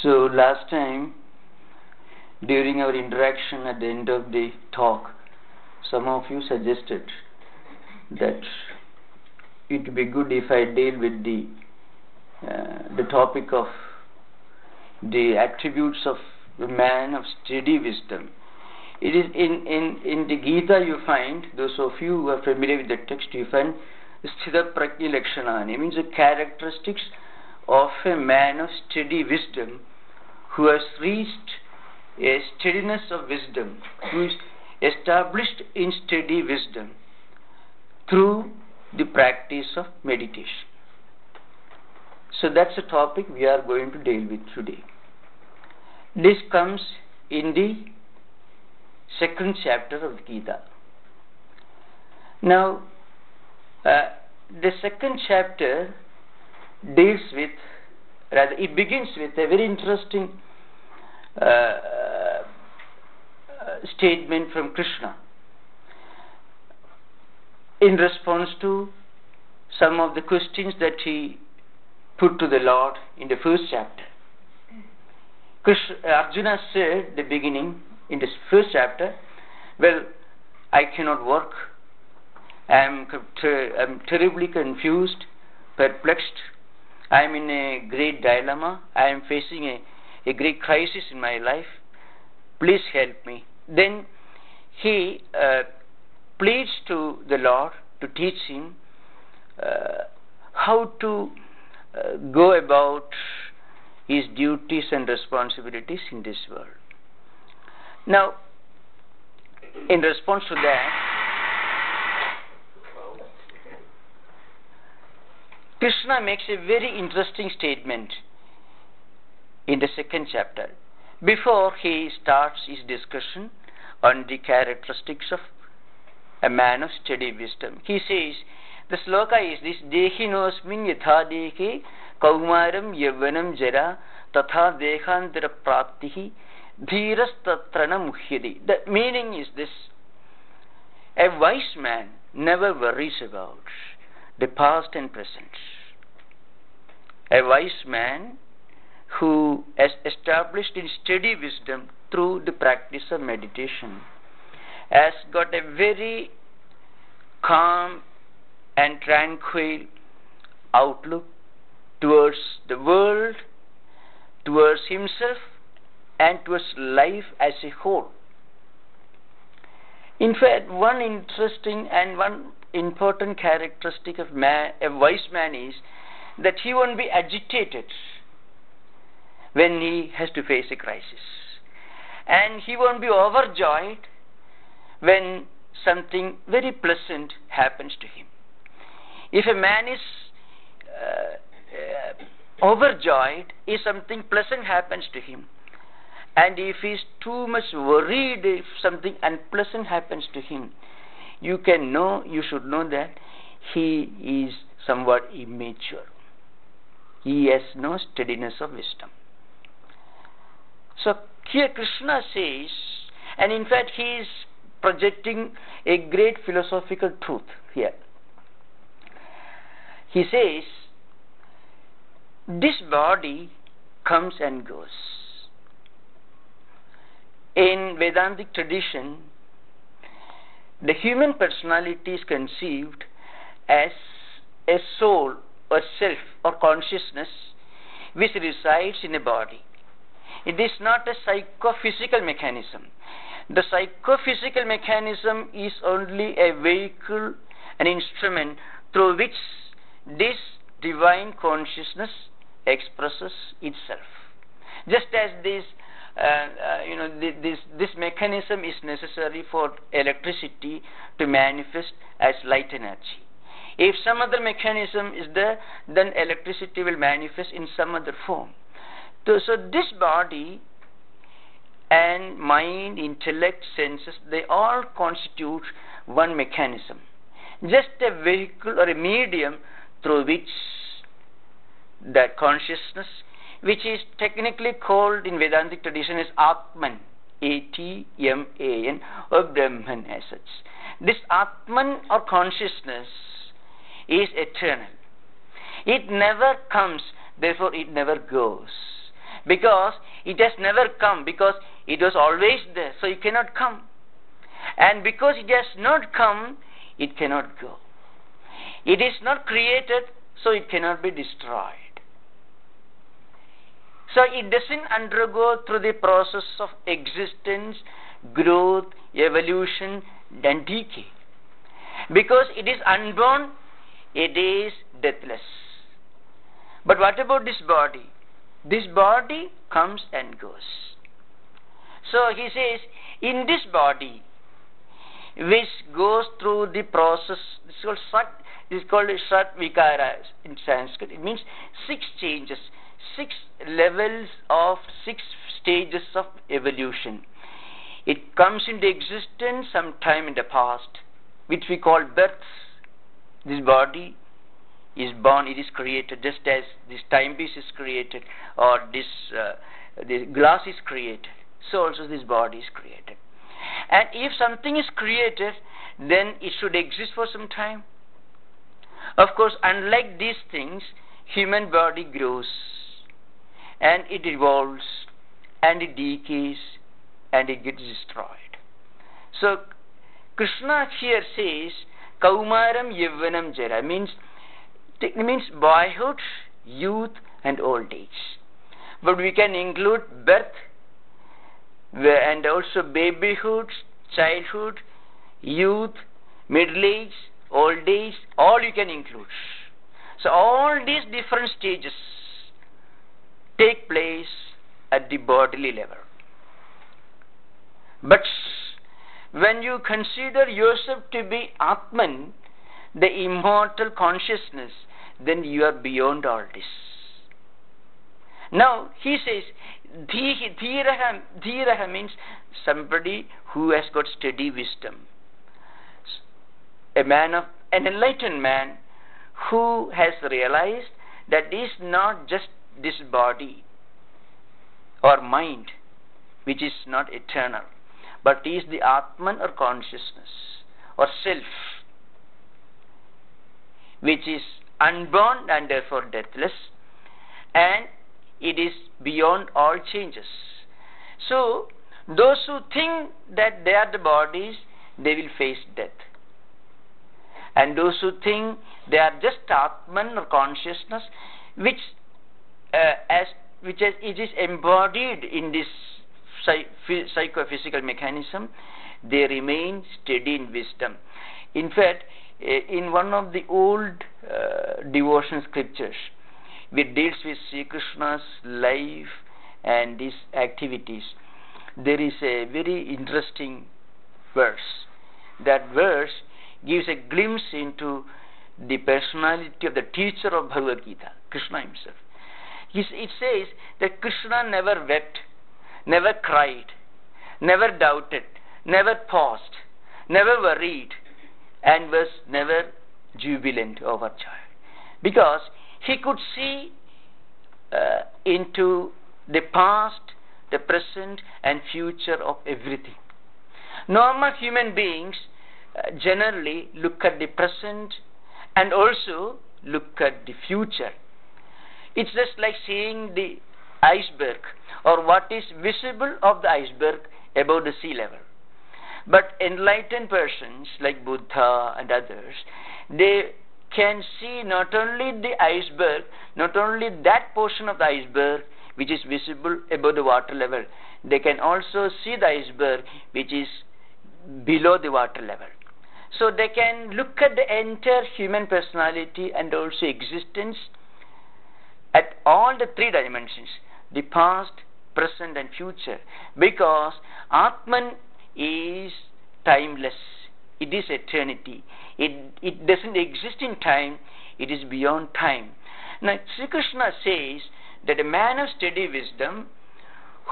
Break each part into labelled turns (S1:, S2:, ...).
S1: So last time, during our interaction at the end of the talk, some of you suggested that it would be good if I deal with the topic of the attributes of a man of steady wisdom. It is in the Gita you find, those of you who are familiar with the text, you find Sthita Prajna Lakshanani, means the characteristics of a man of steady wisdom who has reached a steadiness of wisdom, who is established in steady wisdom through the practice of meditation. So that's the topic we are going to deal with today. This comes in the second chapter of Gita. Now, the second chapter deals with, rather it begins with a very interesting statement from Krishna in response to some of the questions that he put to the Lord in the first chapter. Arjuna said at the beginning, in this first chapter, well, I cannot work, I am terribly confused, perplexed, I am in a great dilemma, I am facing a great crisis in my life, please help me. Then he pleads to the Lord to teach him how to go about his duties and responsibilities in this world. Now, in response to that, Krishna makes a very interesting statement in the second chapter before he starts his discussion on the characteristics of a man of steady wisdom. He says, the sloka is this: Dehinosmin yatha dehe kaumaram yavanam jara tatha dekhandara praptihi dhiras tatrana muhyadi. The meaning is this: a wise man never worries about the past and present. A wise man who is established in steady wisdom through the practice of meditation has got a very calm and tranquil outlook towards the world, towards himself, and towards life as a whole. In fact, one interesting and one important characteristic of a wise man is that he won't be agitated when he has to face a crisis, and he won't be overjoyed when something very pleasant happens to him. If a man is overjoyed if something pleasant happens to him, and if he is too much worried if something unpleasant happens to him, you should know that he is somewhat immature. He has no steadiness of wisdom. So here Krishna says, and in fact he is projecting a great philosophical truth here. He says, this body comes and goes. In Vedantic tradition, the human personality is conceived as a soul or self or consciousness which resides in a body. It is not a psychophysical mechanism. The psychophysical mechanism is only a vehicle, an instrument through which this divine consciousness expresses itself. Just as this mechanism is necessary for electricity to manifest as light energy. If some other mechanism is there, then electricity will manifest in some other form. So this body and mind, intellect, senses, they all constitute one mechanism, just a vehicle or a medium through which that consciousness, which is technically called in Vedantic tradition as Atman, A-T-M-A-N, or Brahman as such. This Atman or consciousness is eternal. It never comes, therefore it never goes. because it has never come, because it was always there, so it cannot come. And because it has not come, it cannot go. It is not created, so it cannot be destroyed. So it doesn't undergo through the process of existence, growth, evolution, and decay. Because it is unborn, it is deathless. But what about this body? This body comes and goes. So he says, in this body, which goes through the process, this is called Shat Vikara in Sanskrit. It means 6 changes, 6 levels of 6 stages of evolution. It comes into existence sometime in the past, which we call birth. This body is born, it is created, just as this timepiece is created, or this glass is created. So also this body is created. And if something is created, then it should exist for some time. Of course, unlike these things, human body grows, and it evolves, and it decays, and it gets destroyed. So Krishna here says, Kaumaram Yavvanam Jara, means boyhood, youth, and old age. But we can include birth, and also babyhood, childhood, youth, middle age, old age, all you can include. So all these different stages take place at the bodily level. But when you consider yourself to be Atman, the immortal consciousness, then you are beyond all this. Now he says, Dhiraha means somebody who has got steady wisdom. An enlightened man who has realized that it is not just this body or mind which is not eternal, but is the Atman or consciousness or self, which is unborn and therefore deathless, and it is beyond all changes. So those who think that they are the bodies, they will face death. And those who think they are just Atman or consciousness, which it is embodied in this psychophysical mechanism, they remain steady in wisdom. In fact, in one of the old devotion scriptures, which deals with Sri Krishna's life and his activities, there is a very interesting verse. That verse gives a glimpse into the personality of the teacher of Bhagavad Gita, Krishna himself. It says that Krishna never wept, never cried, never doubted, never paused, never worried, and was never jubilant, overjoyed, because he could see into the past, the present, and future of everything. Normal human beings generally look at the present and also look at the future. It's just like seeing the iceberg, or what is visible of the iceberg above the sea level. But enlightened persons like Buddha and others, they can see not only the iceberg, not only that portion of the iceberg which is visible above the water level, they can also see the iceberg which is below the water level. So they can look at the entire human personality and also existence at all the 3 dimensions, the past, present, and future, because Atman is timeless. It is eternity. It doesn't exist in time. It is beyond time. Now Sri Krishna says that a man of steady wisdom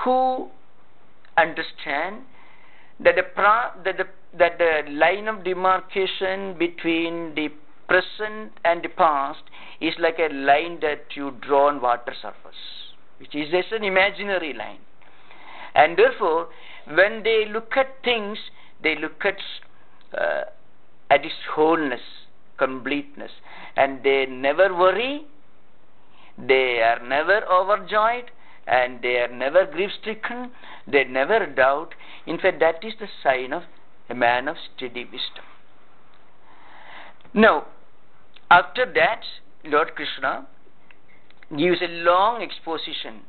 S1: who understands that the line of demarcation between the present and the past is like a line that you draw on water surface, which is just an imaginary line. And therefore, when they look at things, they look at its wholeness, completeness, and they never worry, they are never overjoyed, and they are never grief-stricken, they never doubt. In fact, that is the sign of a man of steady wisdom. Now, after that, Lord Krishna gives a long exposition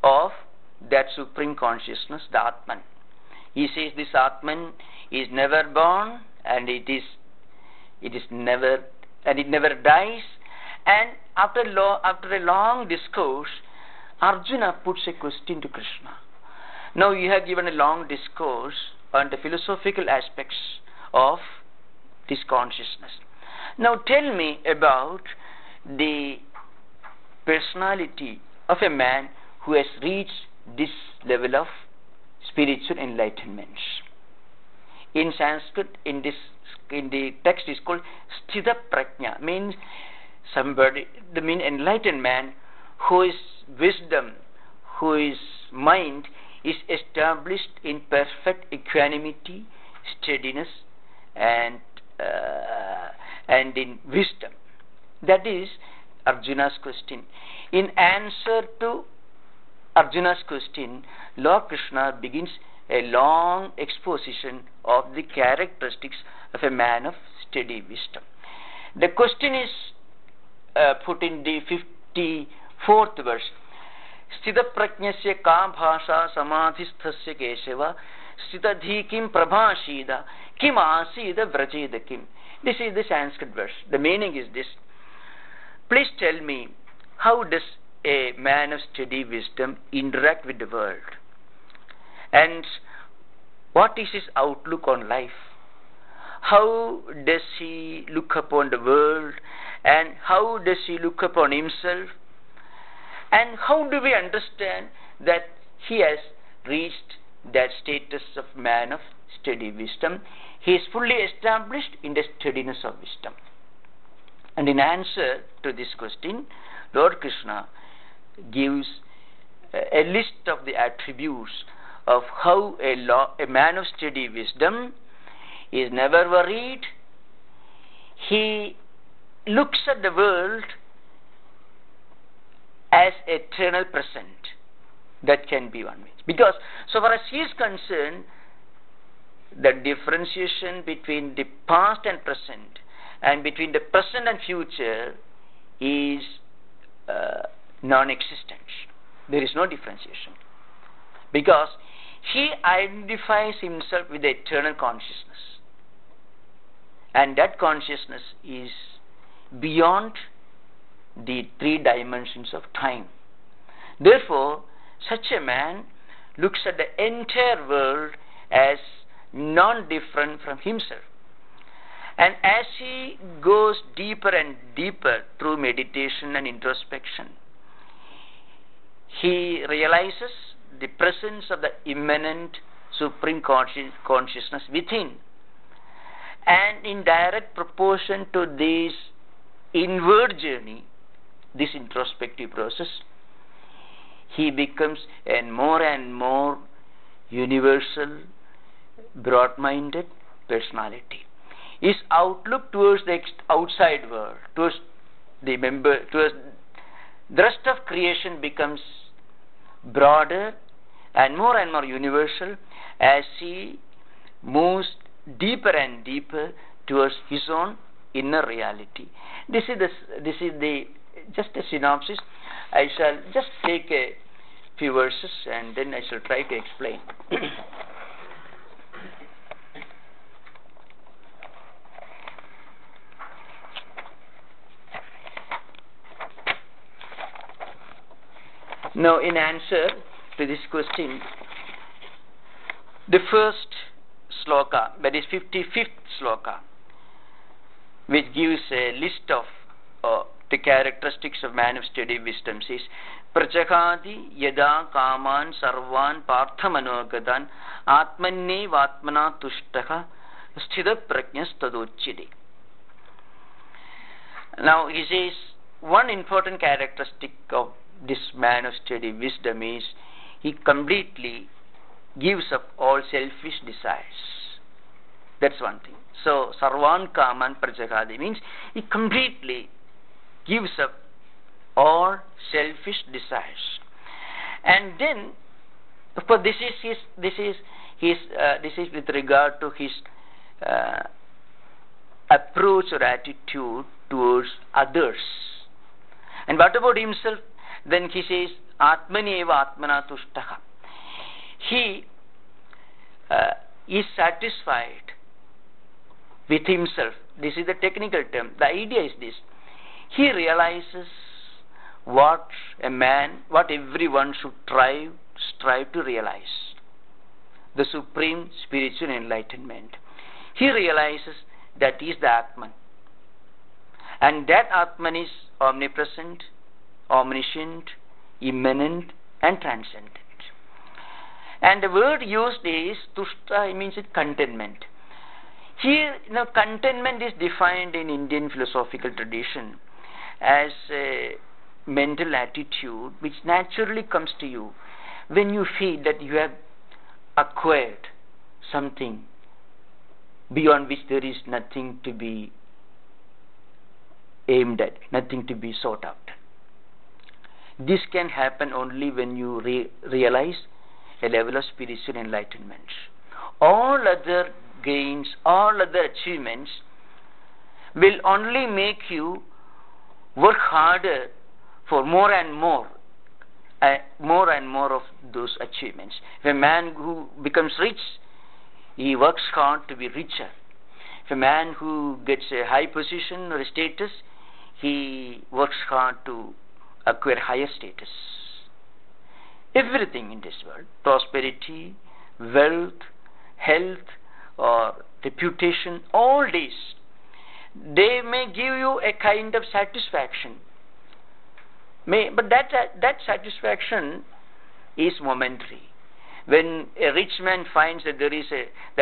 S1: of that supreme consciousness, the Atman. He says this Atman is never born, and it never dies. And after a long discourse, Arjuna puts a question to Krishna. Now you have given a long discourse on the philosophical aspects of this consciousness. Now tell me about the personality of a man who has reached this level of spiritual enlightenment. In Sanskrit, in the text is called Sthita Prajna, means somebody, the mean enlightened man whose wisdom, whose mind is established in perfect equanimity, steadiness, and in wisdom. That is Arjuna's question. In answer to Arjuna's question, Lord Krishna begins a long exposition of the characteristics of a man of steady wisdom. The question is put in the 54th verse. Sthita prajnasya ka bhasha samadhisthasya keshava sthitadhi kim prabhashida kim asida vrajeda kim. This is the Sanskrit verse. The meaning is this. Please tell me, how does a man of steady wisdom interact with the world? And what is his outlook on life? How does he look upon the world? And how does he look upon himself? And how do we understand that he has reached that status of man of steady wisdom? He is fully established in the steadiness of wisdom. And in answer to this question, Lord Krishna gives a list of the attributes of how a man of steady wisdom is never worried. He looks at the world as eternal present. That can be one way. Because so far as he is concerned, the differentiation between the past and present and between the present and future is non-existent. There is no differentiation. Because he identifies himself with the eternal consciousness. And that consciousness is beyond the three dimensions of time. Therefore, such a man looks at the entire world as non-different from himself. And as he goes deeper and deeper through meditation and introspection, he realizes the presence of the immanent supreme consciousness within. And in direct proportion to this inward journey, this introspective process, he becomes a more and more universal, broad-minded personality. His outlook towards the outside world, towards the rest of creation becomes broader and more universal as he moves deeper and deeper towards his own inner reality. This is just a synopsis. I shall just take a few verses and then I shall try to explain. Now, in answer to this question, the first sloka, that is 55th sloka, which gives a list of the characteristics of man of steady wisdom, says, Prachakadi yada kaman sarvan parthamanogadan atmanne vatmana tushtaka sthita prajnas tadochide. Now, he says, one important characteristic of this man of steady wisdom is he completely gives up all selfish desires. That's one thing. So, sarvan kaman prachakadi means he completely gives up all selfish desires. And then, of course, this is with regard to his approach or attitude towards others. And what about himself? Then he says, Atmani eva atmana tushtaha. He is satisfied with himself. This is the technical term. The idea is this. He realizes what everyone should strive to realize. The supreme spiritual enlightenment. He realizes that is the Atman. And that Atman is omnipresent, omniscient, immanent, and transcendent. And the word used is tushta, it means contentment. Here, contentment is defined in Indian philosophical tradition as a mental attitude which naturally comes to you when you feel that you have acquired something beyond which there is nothing to be aimed at, nothing to be sought after. This can happen only when you realize a level of spiritual enlightenment. All other gains, all other achievements will only make you work harder for more and more of those achievements. If a man who becomes rich, he works hard to be richer. If a man who gets a high position or a status, he works hard to acquire higher status. Everything in this world, prosperity, wealth, health, or reputation, all these, they may give you a kind of satisfaction. But that satisfaction is momentary. When a rich man finds that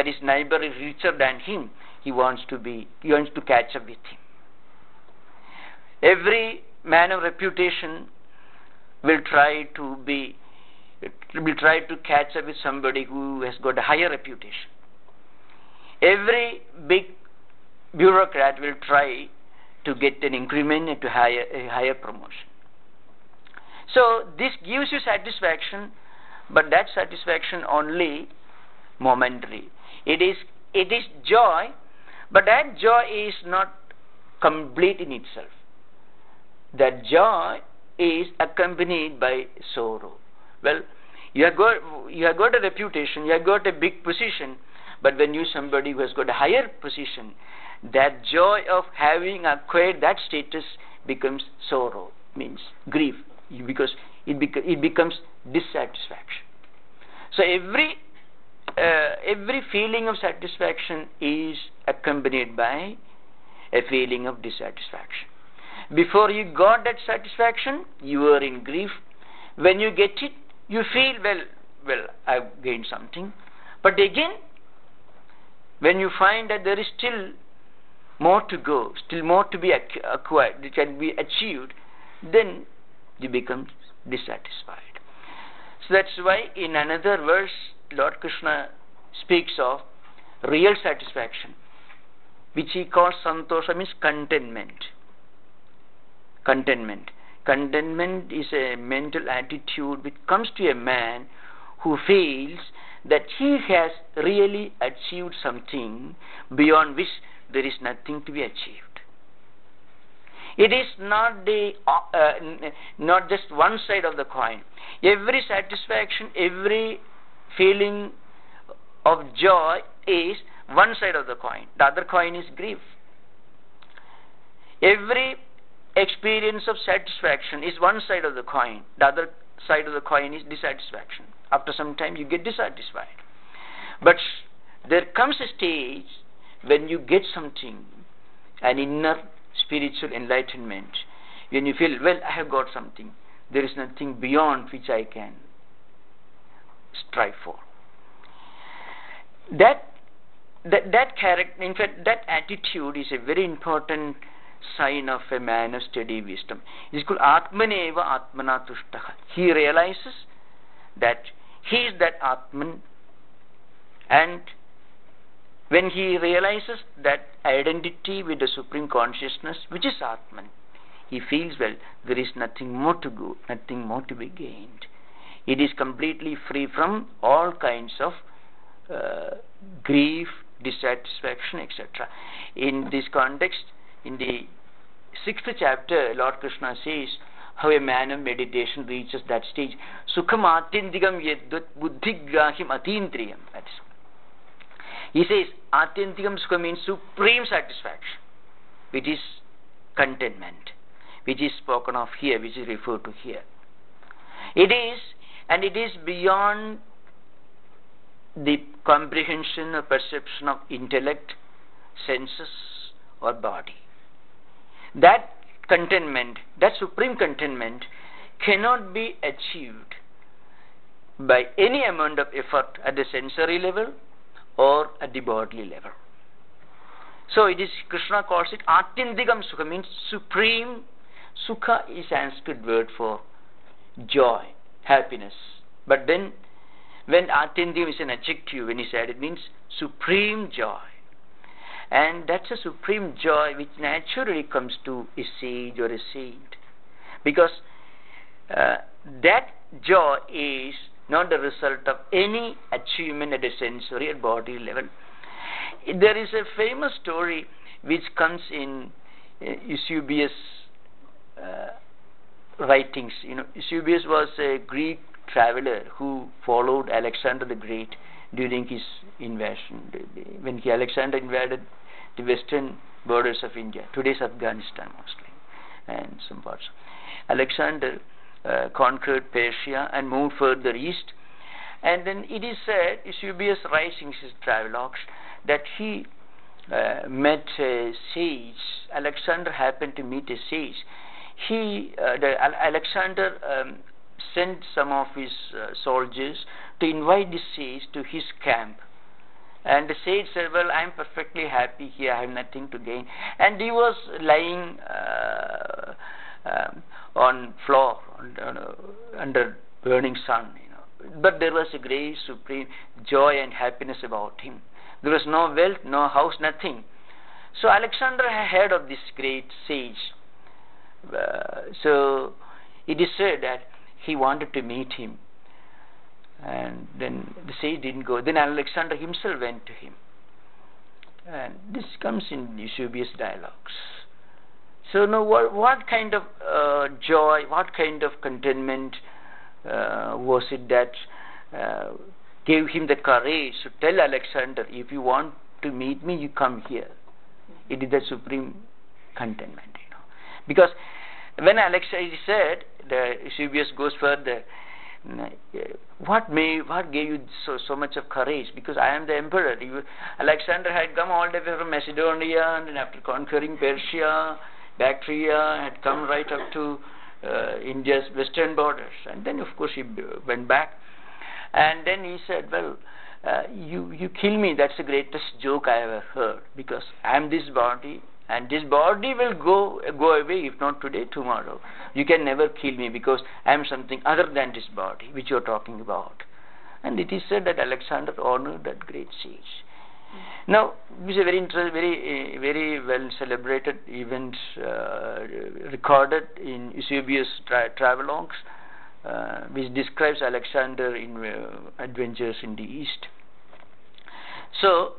S1: his neighbor is richer than him, he wants to catch up with him. Every man of reputation will try to catch up with somebody who has got a higher reputation. Every big bureaucrat will try to get an increment and to a higher promotion. So this gives you satisfaction, but that satisfaction only momentary. It is joy, but that joy is not complete in itself. That joy is accompanied by sorrow. Well, you have got a reputation, you have got a big position, but when you somebody who has got a higher position, that joy of having acquired that status becomes sorrow, means grief, because it becomes dissatisfaction. So every feeling of satisfaction is accompanied by a feeling of dissatisfaction. Before you got that satisfaction, you were in grief. When you get it, you feel, well, I've gained something. But again, when you find that there is still more to go, still more to be acquired, that can be achieved, then you become dissatisfied. So that's why in another verse, Lord Krishna speaks of real satisfaction, which he calls santosha, means contentment. Contentment is a mental attitude which comes to a man who feels that he has really achieved something beyond which there is nothing to be achieved. It is not just one side of the coin. Every satisfaction, every feeling of joy is one side of the coin. The other coin is grief. Every experience of satisfaction is one side of the coin. The other side of the coin is dissatisfaction. After some time you get dissatisfied. But there comes a stage when you get something, an inner spiritual enlightenment, when you feel, well, I have got something. There is nothing beyond which I can strive for. That character, in fact, that attitude is a very important sign of a man of steady wisdom. It is called Atmaneva Atmana Tushtaha. He realizes that he is that Atman, and when he realizes that identity with the Supreme Consciousness, which is Atman, he feels, well, there is nothing more to go, nothing more to be gained. It is completely free from all kinds of grief, dissatisfaction, etc. In this context, in the 6th chapter, Lord Krishna says how a man of meditation reaches that stage. Sukham atyantikam yedvat buddhigrahim atindriyam. He says atyantikam sukha means supreme satisfaction, which is contentment, which is spoken of here, which is referred to here. It is beyond the comprehension or perception of intellect, senses, or body. That contentment, that supreme contentment, cannot be achieved by any amount of effort at the sensory level or at the bodily level. So it is, Krishna calls it atyantikam sukha, means supreme. Sukha is Sanskrit word for joy, happiness. But then when atyantikam is an adjective, when he said, it means supreme joy. And that's a supreme joy which naturally comes to a sage or a saint. Because that joy is not the result of any achievement at a sensory or body level. There is a famous story which comes in Eusebius' writings. Eusebius was a Greek traveler who followed Alexander the Great during his invasion. When Alexander invaded the western borders of India, today's Afghanistan mostly, and some parts. Alexander conquered Persia and moved further east. And then it is said, Eusebius writes in his travelogues, that he met a sage. Alexander happened to meet a sage. Alexander sent some of his soldiers to invite the sage to his camp. And the sage said, well, I am perfectly happy here, I have nothing to gain. And he was lying on floor under burning sun. But there was a great supreme joy and happiness about him. There was no wealth, no house, nothing. So Alexander had heard of this great sage. So it is said that he wanted to meet him. And then the sage didn't go. Then Alexander himself went to him. And this comes in Eusebius' dialogues. So now what kind of joy, what kind of contentment was it that gave him the courage to tell Alexander, if you want to meet me, you come here. It is the supreme contentment, Because when Alexander said, Eusebius goes further, what gave you so much of courage? Because I am the emperor. Alexander had come all the way from Macedonia, and then after conquering Persia, Bactria, had come right up to India's western borders. And then, of course, he went back. And then he said, well, you kill me, that's the greatest joke I ever heard, because I am this body, and this body will go away, if not today, tomorrow. You can never kill me, because I am something other than this body, which you are talking about. And it is said that Alexander honored that great sage. Now, this is a very well celebrated event recorded in Eusebius' travelogues, which describes Alexander in adventures in the East. So,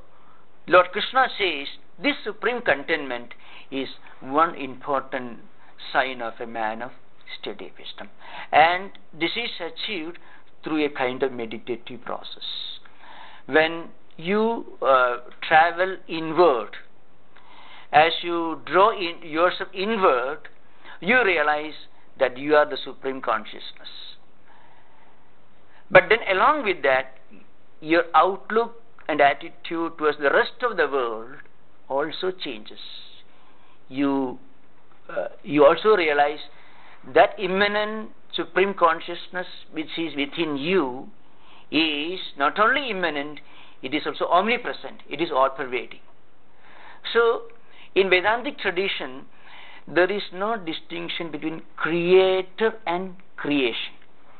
S1: Lord Krishna says this supreme contentment is one important sign of a man of steady wisdom, and this is achieved through a kind of meditative process. When you travel inward, as you draw yourself inward, you realize that you are the supreme consciousness. But then along with that, your outlook and attitude towards the rest of the world also changes. You also realize that immanent supreme consciousness which is within you is not only immanent, it is also omnipresent, it is all-pervading. So, in Vedantic tradition, there is no distinction between creator and creation.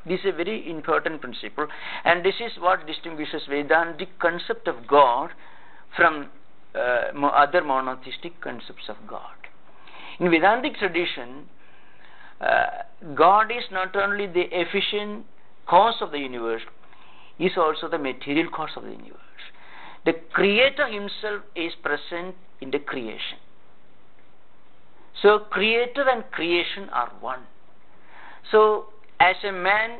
S1: This is a very important principle, and this is what distinguishes Vedantic concept of God from other monotheistic concepts of God. In Vedantic tradition, God is not only the efficient, cause of the universe, is also the material cause of the universe. The Creator himself is present in the creation. So Creator and creation are one. So as a man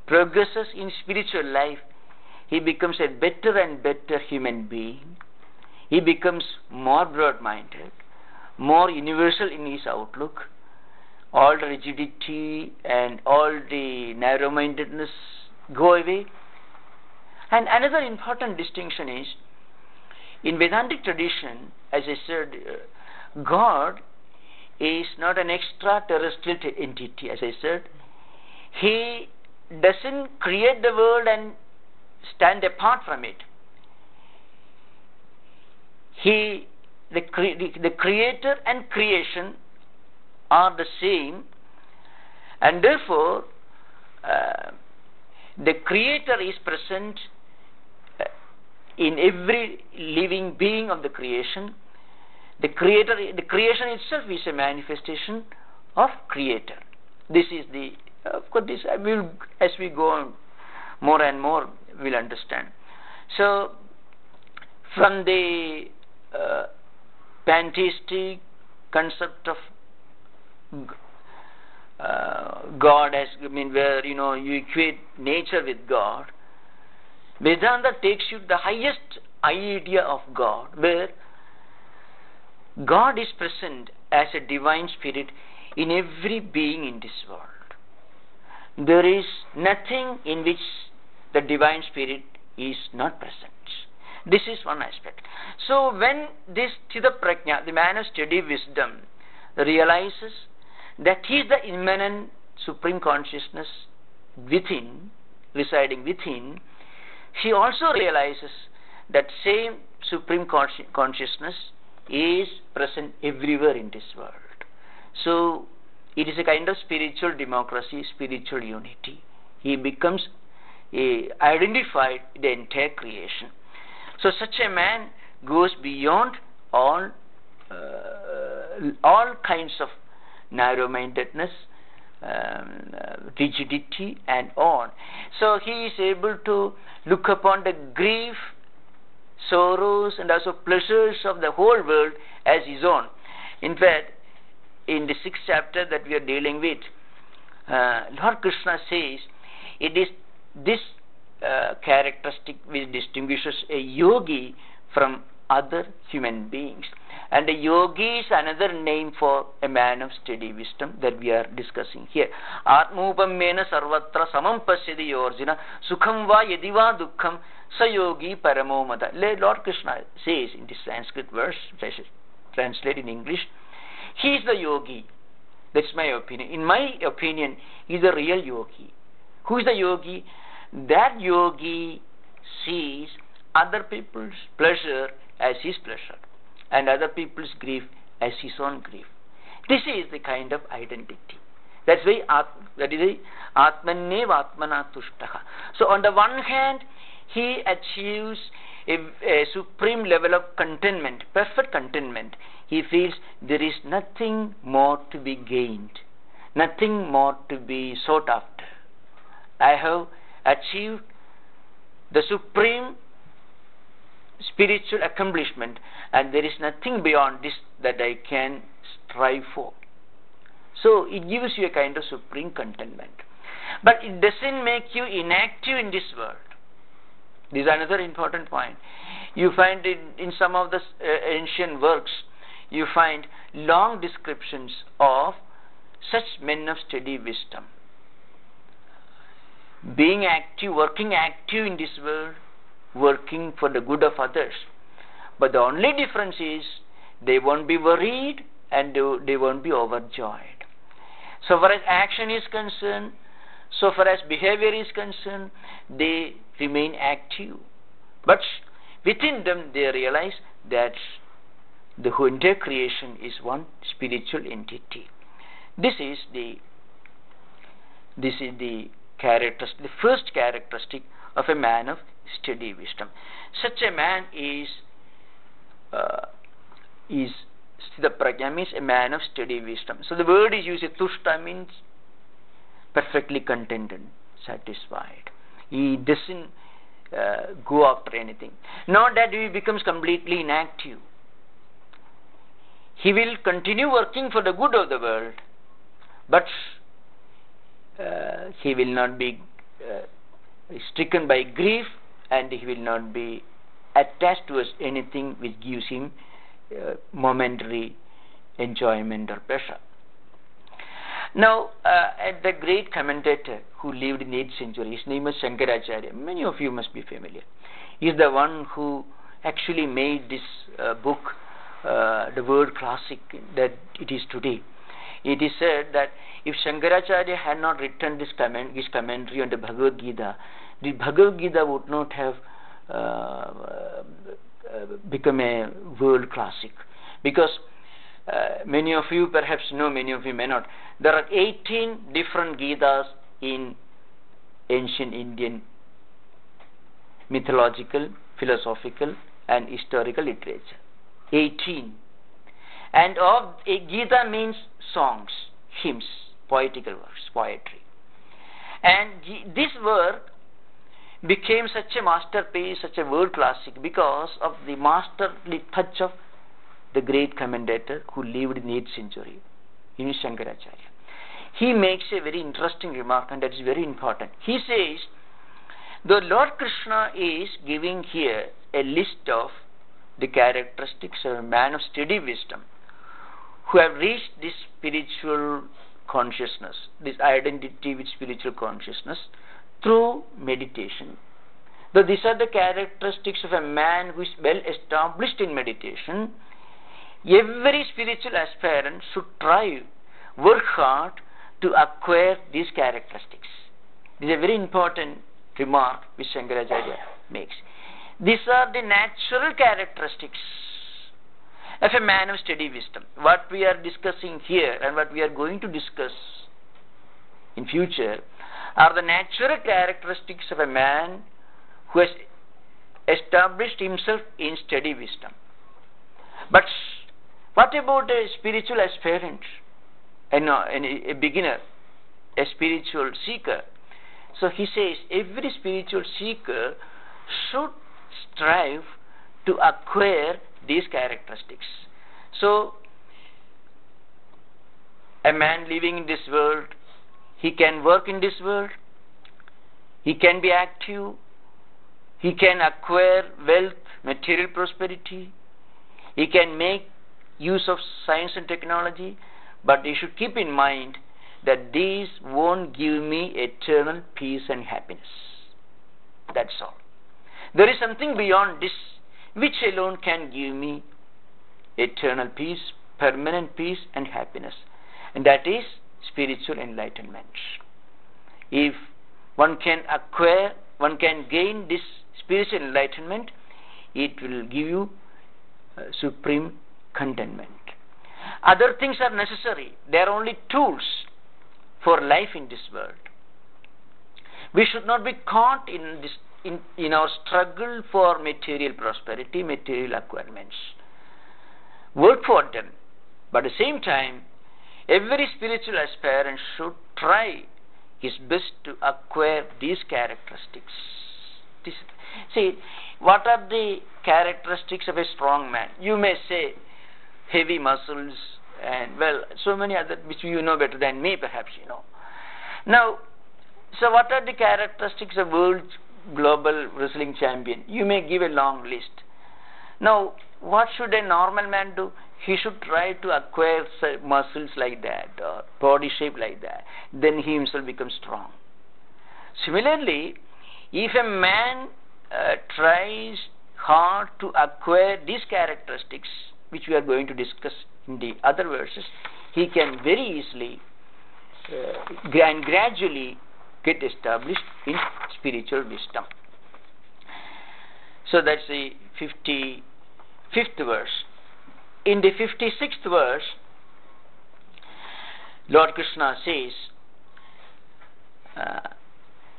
S1: progresses in spiritual life, he becomes a better and better human being. He becomes more broad-minded, more universal in his outlook. All the rigidity and all the narrow-mindedness go away. And another important distinction is, in Vedantic tradition, as I said, God is not an extraterrestrial entity, as I said. He doesn't create the world and stand apart from it. The Creator and creation are the same, and therefore the Creator is present in every living being of the creation. The creation itself is a manifestation of Creator. This is the, of course, this will, as we go on more and more, we'll understand. So, from the pantheistic concept of God, as where you equate nature with God, Vedanta takes you to the highest idea of God, where God is present as a divine spirit in every being in this world. There is nothing in which the divine spirit is not present. This is one aspect. So when this Sthita Prajna, the man of steady wisdom, realizes that he is the immanent supreme consciousness within, residing within, he also realizes that same supreme consciousness is present everywhere in this world. So it is a kind of spiritual democracy, spiritual unity. He becomes identified with the entire creation. So such a man goes beyond all kinds of narrow-mindedness, rigidity and on. So he is able to look upon the grief, sorrows and also pleasures of the whole world as his own. In fact, in the 6th chapter that we are dealing with, Lord Krishna says it is this characteristic which distinguishes a yogi from other human beings. And a yogi is another name for a man of steady wisdom that we are discussing here. Atmupamena sarvatra samam pasyadi yorjina sukham va yadiva dukkham sayogi paramo mata. Lord Krishna says in this Sanskrit verse, which is translated in English, he is the yogi. That's my opinion. In my opinion, he is the real yogi. Who is the yogi? That yogi sees other people's pleasure as his pleasure and other people's grief as his own grief. This is the kind of identity. That's why that is Atmannev Atmana Tushtaha. So on the one hand, he achieves a supreme level of contentment, perfect contentment. He feels there is nothing more to be gained, nothing more to be sought after. I have achieved the supreme spiritual accomplishment, and there is nothing beyond this that I can strive for. So it gives you a kind of supreme contentment. But it doesn't make you inactive in this world. This is another important point. You find in some of the ancient works, you find long descriptions of such men of steady wisdom. Being active, working active in this world, working for the good of others. But the only difference is they won't be worried and they won't be overjoyed. So far as action is concerned, so far as behavior is concerned, they remain active. But within them they realize that the entire creation is one spiritual entity. This is the characteristic, the first characteristic of a man of steady wisdom. Such a man is Sthita Prajna, means a man of steady wisdom. So the word is used, Tushta means perfectly contented. satisfied. He doesn't go after anything. Not that he becomes completely inactive. He will continue working for the good of the world, but he will not be stricken by grief, and he will not be attached to anything which gives him momentary enjoyment or pleasure. Now, the great commentator who lived in the 8th century, his name is Shankaracharya. Many of you must be familiar. He is the one who actually made this book the world classic that it is today. It is said that if Shankaracharya had not written his commentary on the Bhagavad Gita, the Bhagavad Gita would not have become a world classic. Because many of you perhaps know, many of you may not, there are 18 different Gitas in ancient Indian mythological, philosophical and historical literature. 18. And of a Gita means songs, hymns, poetical works, poetry. And this work became such a masterpiece, such a world classic, because of the masterly touch of the great commentator who lived in the 8th century, in Shankaracharya. He makes a very interesting remark, and that is very important. He says, the Lord Krishna is giving here a list of the characteristics of a man of steady wisdom who have reached this spiritual consciousness, this identity with spiritual consciousness through meditation. Though these are the characteristics of a man who is well established in meditation, every spiritual aspirant should try, work hard to acquire these characteristics. This is a very important remark which Shankaracharya makes. These are the natural characteristics of a man of steady wisdom. What we are discussing here and what we are going to discuss in future are the natural characteristics of a man who has established himself in steady wisdom. But what about a spiritual aspirant, a beginner, a spiritual seeker? So he says every spiritual seeker should strive to acquire these characteristics. So a man living in this world, he can work in this world, he can be active, he can acquire wealth, material prosperity, he can make use of science and technology, but he should keep in mind that these won't give me eternal peace and happiness. That's all. There is something beyond this which alone can give me eternal peace, permanent peace and happiness, and that is spiritual enlightenment. If one can acquire, one can gain this spiritual enlightenment, it will give you supreme contentment. Other things are necessary. They are only tools for life in this world. We should not be caught in this in our struggle for material prosperity, material acquirements. Work for them, but at the same time, every spiritual aspirant should try his best to acquire these characteristics. See, what are the characteristics of a strong man? You may say heavy muscles and, well, so many other which you know better than me, perhaps you know. Now, so what are the characteristics of world global wrestling champion? You may give a long list. Now, what should a normal man do? He should try to acquire muscles like that or body shape like that. Then he himself becomes strong. Similarly, if a man tries hard to acquire these characteristics, which we are going to discuss in the other verses, he can very easily and gradually get established in spiritual wisdom. So that's the 55th verse. In the 56th verse, Lord Krishna says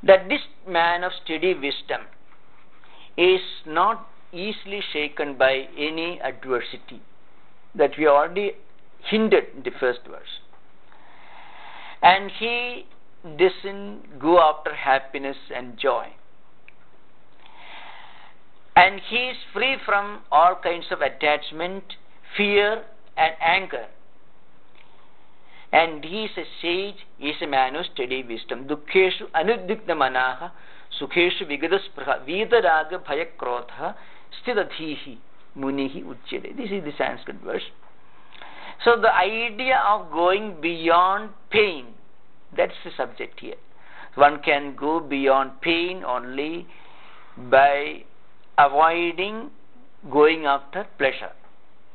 S1: that this man of steady wisdom is not easily shaken by any adversity, that we already hinted in the first verse. And he doesn't go after happiness and joy. And he is free from all kinds of attachment, fear and anger. And he is a sage, he is a man of steady wisdom. Dukkeshu anuddigna manaha, sukheshu vigadaspraha, vidaraga bhayakrotha, stidadhihi munihi uchyate. This is the Sanskrit verse. So the idea of going beyond pain, that's the subject here. One can go beyond pain only by avoiding going after pleasure.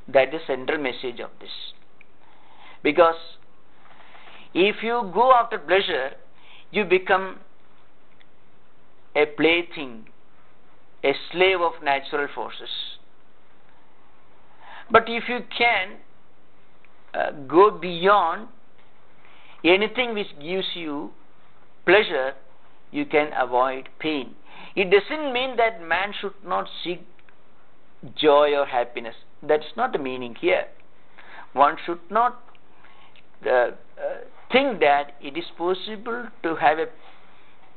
S1: That is the central message of this. Because if you go after pleasure, you become a plaything, a slave of natural forces. But if you can go beyond anything which gives you pleasure, you can avoid pain. It doesn't mean that man should not seek joy or happiness. That's not the meaning here. One should not think that it is possible to have a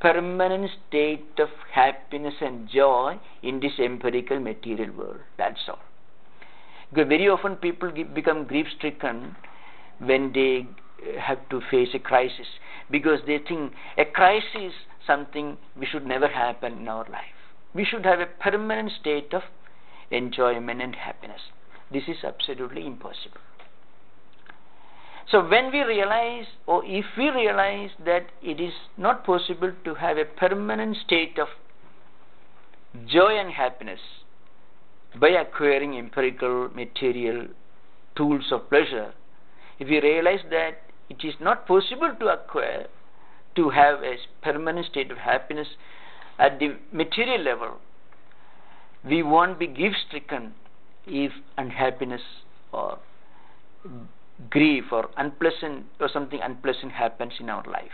S1: permanent state of happiness and joy in this empirical material world. That's all. Because very often people become grief-stricken when they have to face a crisis, because they think a crisis is something which should never happen in our life. We should have a permanent state of enjoyment and happiness. This is absolutely impossible. So when we realize, or if we realize that it is not possible to have a permanent state of joy and happiness by acquiring empirical material tools of pleasure, if we realize that it is not possible to acquire, to have a permanent state of happiness at the material level, we won't be grief-stricken if unhappiness or grief or unpleasant or something unpleasant happens in our life.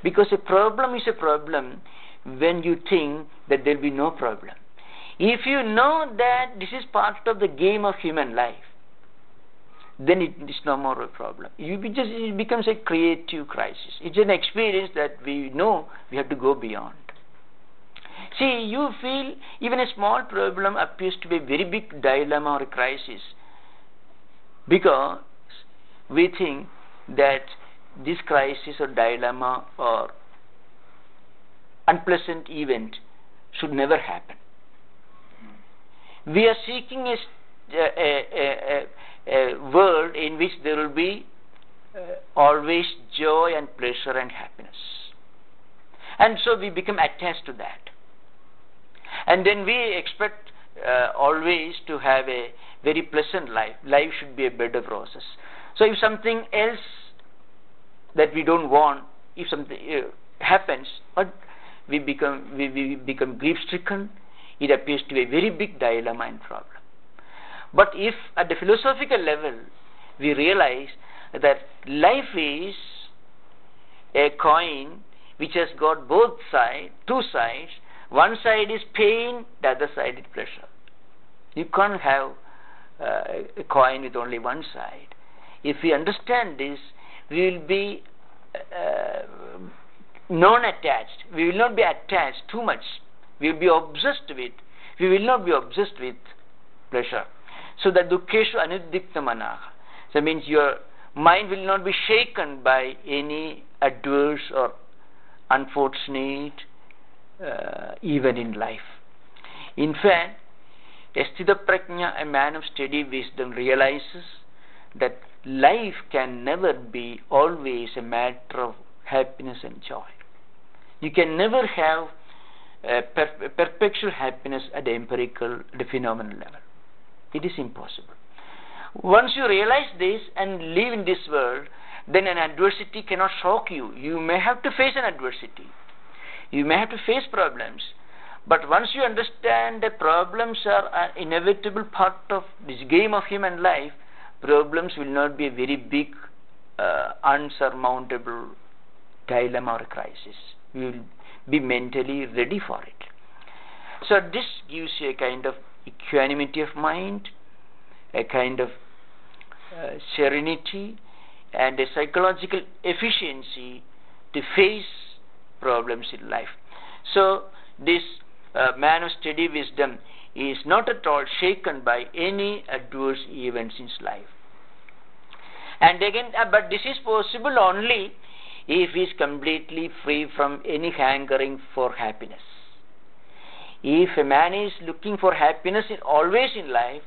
S1: Because a problem is a problem when you think that there will be no problem. If you know that this is part of the game of human life, then it is no more a problem. It becomes a creative crisis. It's an experience that we know we have to go beyond. See, you feel even a small problem appears to be a very big dilemma or a crisis, because we think that this crisis or dilemma or unpleasant event should never happen. We are seeking a world in which there will be always joy and pleasure and happiness. And so we become attached to that. And then we expect always to have a very pleasant life. Life should be a bed of roses. So if something else that we don't want, if something happens, but we become grief-stricken, it appears to be a very big dilemma and problem. But if at the philosophical level we realize that life is a coin which has got both sides, two sides, one side is pain, the other side is pleasure. You can't have a coin with only one side. If we understand this, we will be non-attached. We will not be attached too much. We will be obsessed with. We will not be obsessed with pleasure. So that dukkeshu anuddigna manaha. So that means your mind will not be shaken by any adverse or unfortunate event in life. In fact, a sthita prajna, a man of steady wisdom, realizes that life can never be always a matter of happiness and joy. You can never have perpetual happiness at the empirical, the phenomenal level. It is impossible. Once you realize this and live in this world, then an adversity cannot shock you. You may have to face an adversity. You may have to face problems. But once you understand that problems are an inevitable part of this game of human life, problems will not be a very big, unsurmountable dilemma or crisis. We will be mentally ready for it. So this gives you a kind of equanimity of mind, a kind of serenity, and a psychological efficiency to face problems in life. So this man of steady wisdom is not at all shaken by any adverse events in his life. And again, but this is possible only if he is completely free from any hankering for happiness. If a man is looking for happiness always in life,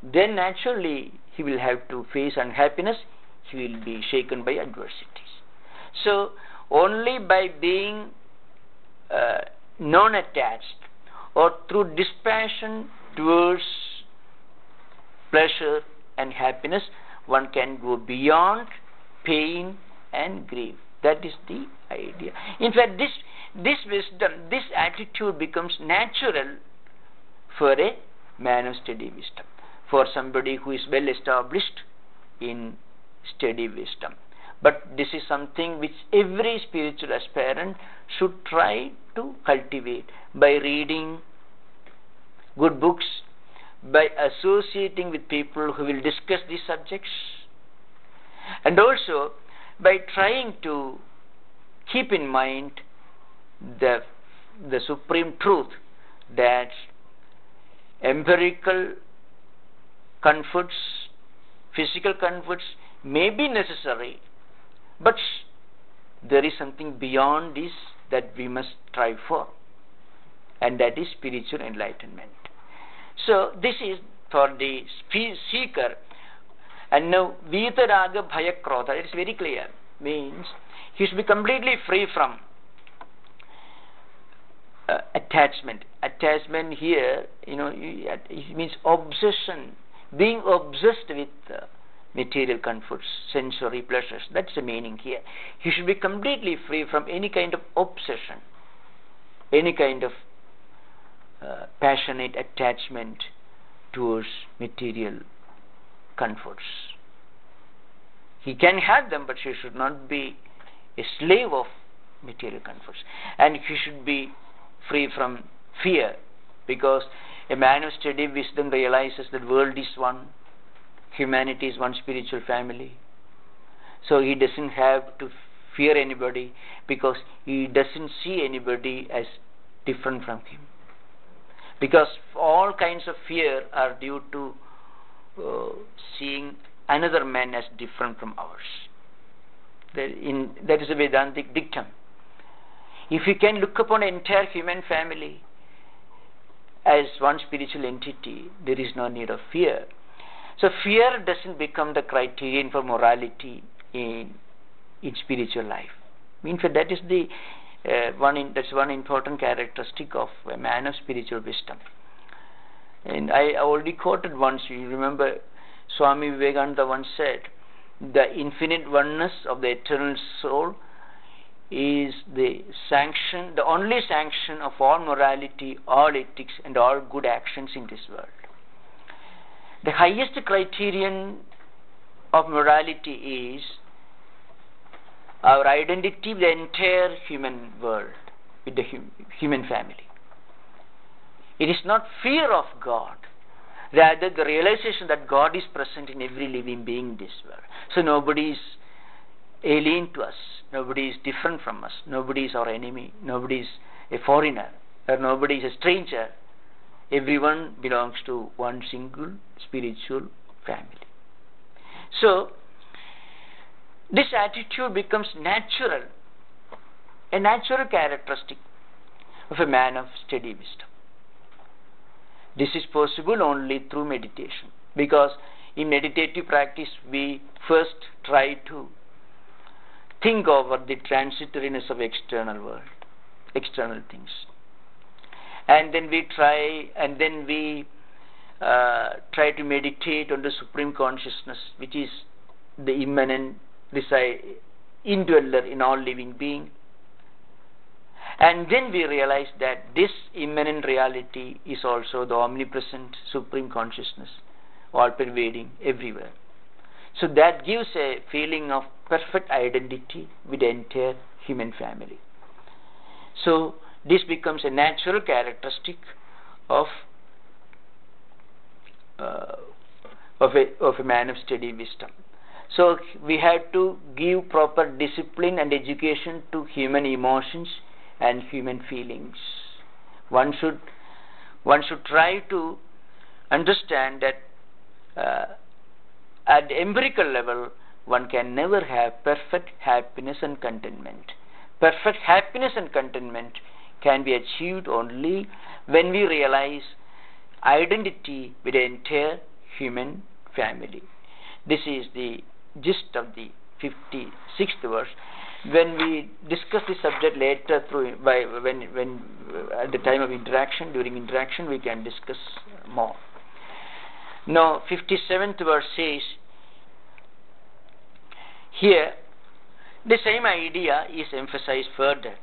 S1: then naturally he will have to face unhappiness, he will be shaken by adversities. So only by being non-attached or through dispassion towards pleasure and happiness, one can go beyond pain and grief. That is the idea. In fact, this wisdom, this attitude becomes natural for a man of steady wisdom, for somebody who is well established in steady wisdom. But this is something which every spiritual aspirant should try to cultivate by reading good books, by associating with people who will discuss these subjects, and also by trying to keep in mind the supreme truth that empirical comforts, physical comforts may be necessary, but there is something beyond this that we must strive for, and that is spiritual enlightenment. So this is for the seeker. And now Vitaraga Bhaya Krodha, it is very clear, means he should be completely free from attachment. Attachment here, it means obsession, being obsessed with material comforts, sensory pleasures. That's the meaning here. He should be completely free from any kind of obsession, any kind of passionate attachment towards material comforts. He can have them, but he should not be a slave of material comforts. And he should be free from fear, because a man of steady wisdom realizes that world is one, humanity is one spiritual family. So he doesn't have to fear anybody, because he doesn't see anybody as different from him. Because all kinds of fear are due to seeing another man as different from ours. That is a Vedantic dictum. If you can look upon an entire human family as one spiritual entity, there is no need of fear. So fear doesn't become the criterion for morality in spiritual life. In fact, that is that's one important characteristic of a man of spiritual wisdom. And I already quoted once, you remember, Swami Vivekananda once said, the infinite oneness of the eternal soul is the only sanction of all morality, all ethics, and all good actions in this world. The highest criterion of morality is our identity with the entire human world, with the human family. It is not fear of God, rather the realization that God is present in every living being in this world. So nobody is alien to us, nobody is different from us, nobody is our enemy, nobody is a foreigner, or nobody is a stranger. Everyone belongs to one single spiritual family. So this attitude becomes natural, a natural characteristic of a man of steady wisdom. This is possible only through meditation, because in meditative practice we first try to think over the transitoriness of external world, external things, and then we try to meditate on the supreme consciousness, which is the immanent indweller in all living being. And then we realize that this immanent reality is also the omnipresent supreme consciousness, all pervading everywhere. So that gives a feeling of perfect identity with the entire human family. So this becomes a natural characteristic of a man of steady wisdom. So we have to give proper discipline and education to human emotions and human feelings. One should try to understand that at empirical level, one can never have perfect happiness and contentment. Perfect happiness and contentment can be achieved only when we realize identity with the entire human family. This is the gist of the 56th verse. When we discuss the subject later when at the time of interaction, during interaction, we can discuss more. Now 57th verse says, here the same idea is emphasized further.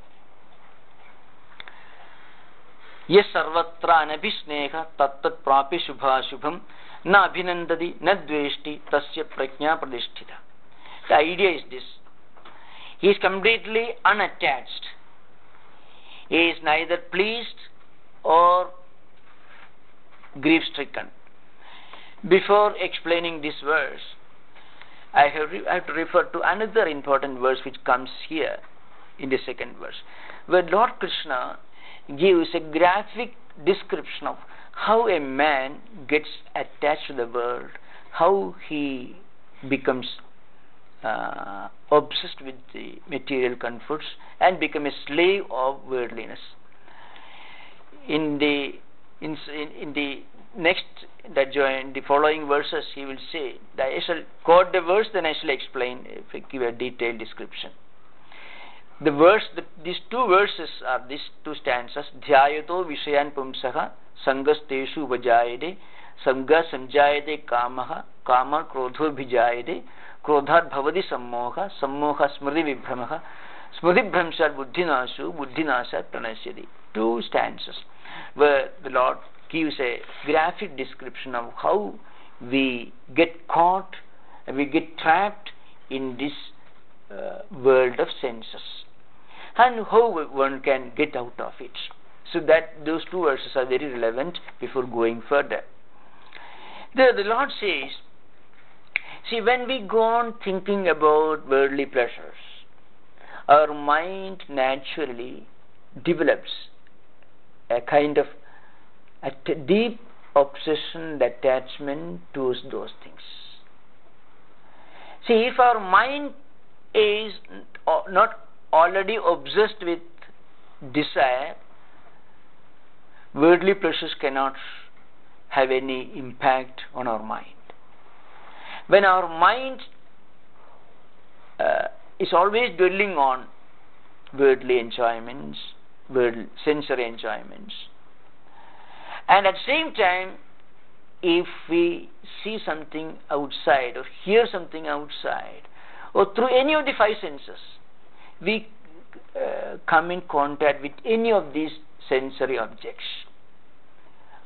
S1: Yes sarvatra anabhisneha tattat prapi shubha shubham na abhinandadi na dveshti tasya prajna pradisthita. The idea is this: he is completely unattached. He is neither pleased or grief stricken. Before explaining this verse, I have to refer to another important verse which comes here in the second verse, where Lord Krishna gives a graphic description of how a man gets attached to the world, how he becomes obsessed with the material comforts and become a slave of worldliness. In the following verses, he will say that I shall quote the verse, then I shall explain, if I give a detailed description. These two verses are these two stanzas. Dhyayato vishayan pumsaha sangasteshu vajayade samga sanjayade kamaha kama krodho bhijayade krodhat bhavadi sammoha sammoha smriti vibhramaha smriti bhramshat buddhinashu buddhinashat pranasyadi. Two stanzas where the Lord gives a graphic description of how we get caught, we get trapped in this world of senses, and how one can get out of it. So that those two verses are very relevant before going further. The Lord says, see, when we go on thinking about worldly pleasures, our mind naturally develops a kind of a deep obsession, attachment to those things. See, if our mind is not already obsessed with desire, worldly pleasures cannot have any impact on our mind. When our mind is always dwelling on worldly enjoyments, sensory enjoyments, and at the same time, if we see something outside or hear something outside, or through any of the five senses, we come in contact with any of these sensory objects,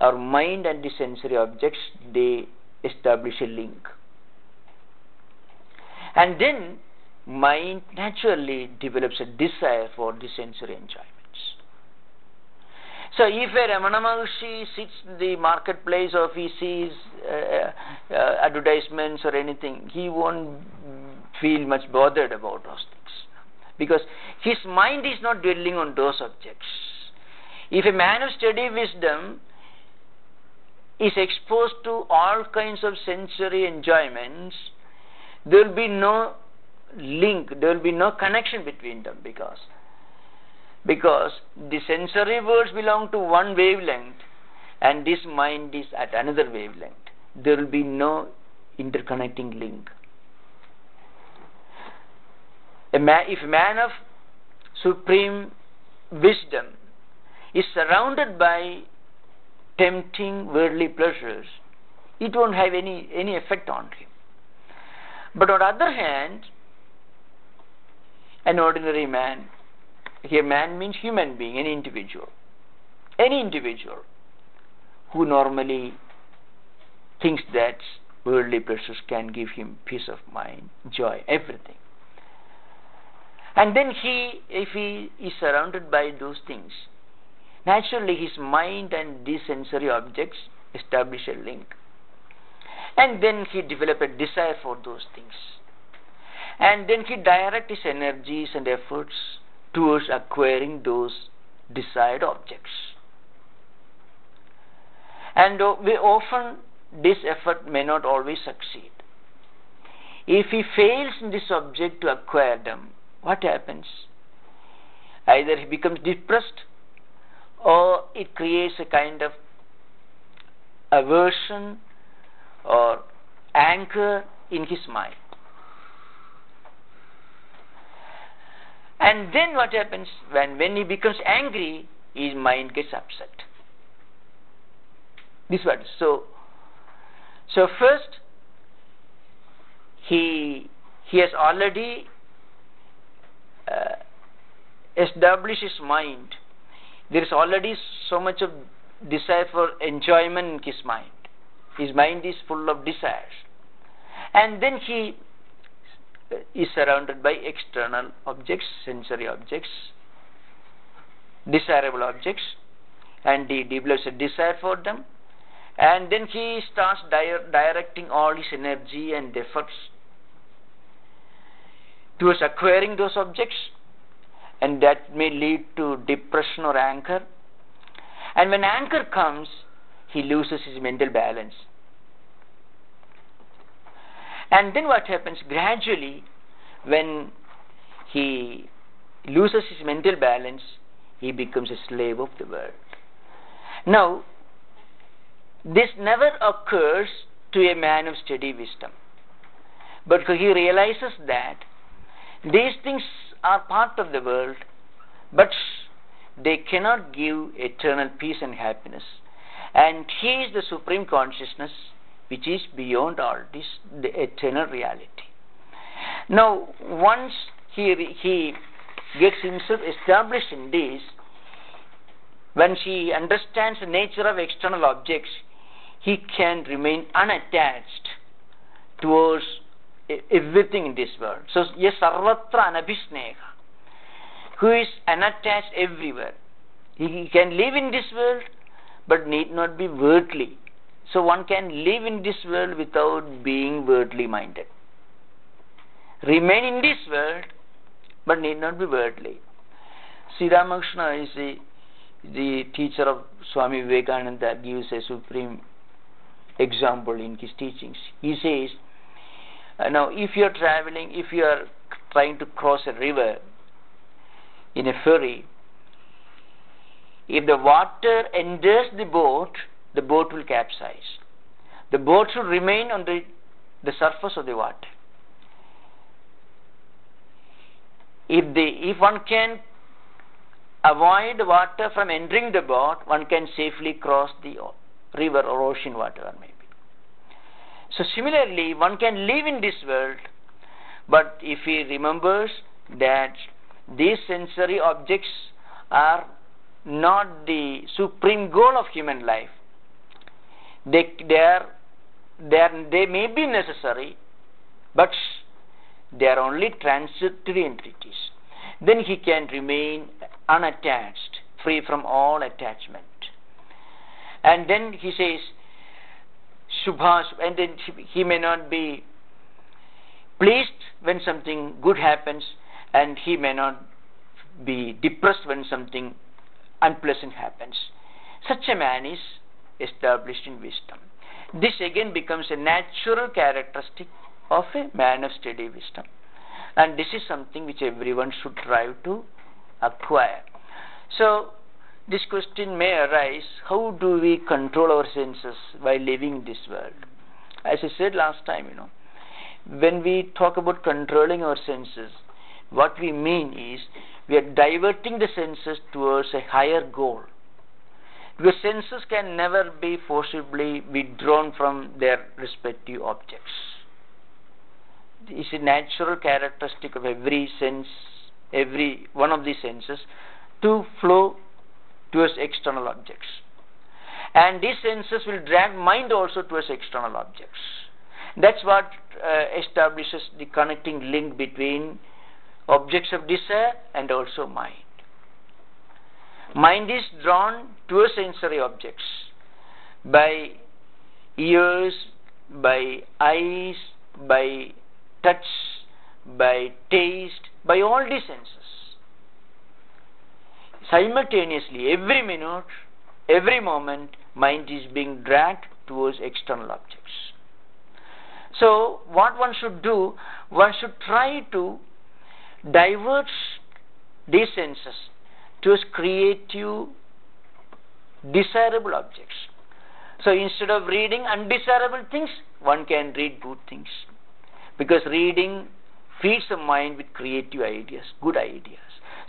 S1: our mind and the sensory objects, they establish a link. And then mind naturally develops a desire for the sensory enjoyments. So if a Ramana Maharshi sits in the marketplace or if he sees advertisements or anything, he won't feel much bothered about those things, because his mind is not dwelling on those objects. If a man of steady wisdom is exposed to all kinds of sensory enjoyments, there will be no link, there will be no connection between them, because the sensory worlds belong to one wavelength and this mind is at another wavelength. There will be no interconnecting link. If a man of supreme wisdom is surrounded by tempting worldly pleasures, it won't have any effect on him. But on the other hand, an ordinary man, here man means human being, any individual who normally thinks that worldly pleasures can give him peace of mind, joy, everything. And then if he is surrounded by those things, naturally his mind and these sensory objects establish a link. And then he develops a desire for those things. And then he directs his energies and efforts towards acquiring those desired objects. And this effort may not always succeed. If he fails in this object to acquire them, what happens? Either he becomes depressed, or it creates a kind of aversion or anger in his mind. And then what happens? When he becomes angry, his mind gets upset. This what. So first he has already established his mind. There is already so much of desire for enjoyment in his mind. His mind is full of desires. And then he is surrounded by external objects, sensory objects, desirable objects, and he develops a desire for them. And then he starts directing all his energy and efforts towards acquiring those objects, and that may lead to depression or anger. And when anger comes, he loses his mental balance. And then what happens? Gradually, when he loses his mental balance, he becomes a slave of the world. Now, this never occurs to a man of steady wisdom, but he realizes that these things are part of the world, but they cannot give eternal peace and happiness. And he is the supreme consciousness which is beyond all this, the eternal reality. Now, once he gets himself established in this, when he understands the nature of external objects, he can remain unattached towards everything in this world. So, yes, sarvatra anabhisneha, who is unattached everywhere. He can live in this world, but need not be worldly. So one can live in this world without being worldly minded. Remain in this world, but need not be worldly. Sri Ramakrishna is the teacher of Swami Vivekananda, gives a supreme example in his teachings. He says, now if you are traveling, if you are trying to cross a river in a ferry, if the water enters the boat will capsize. The boat should remain on the surface of the water. If one can avoid water from entering the boat, one can safely cross the river or ocean, whatever may be. So similarly, one can live in this world, but if he remembers that these sensory objects are not the supreme goal of human life, they may be necessary, but they are only transitory entities. Then he can remain unattached, free from all attachment. And then he says, Shubha, and then he may not be pleased when something good happens, and he may not be depressed when something unpleasant happens. Such a man is established in wisdom. This again becomes a natural characteristic of a man of steady wisdom, and this is something which everyone should strive to acquire. So this question may arise: how do we control our senses while living in this world? As I said last time, when we talk about controlling our senses, what we mean is we are diverting the senses towards a higher goal. Because senses can never be forcibly withdrawn from their respective objects. It is a natural characteristic of every sense, every one of these senses, to flow towards external objects. And these senses will drag mind also towards external objects. That's what establishes the connecting link between objects of desire and also mind. Mind is drawn towards sensory objects by ears, by eyes, by touch, by taste, by all the senses. Simultaneously, every minute, every moment, mind is being dragged towards external objects. So, what one should do, one should try to divert these senses towards creative, desirable objects. So, instead of reading undesirable things, one can read good things. Because reading feeds the mind with creative ideas, good ideas.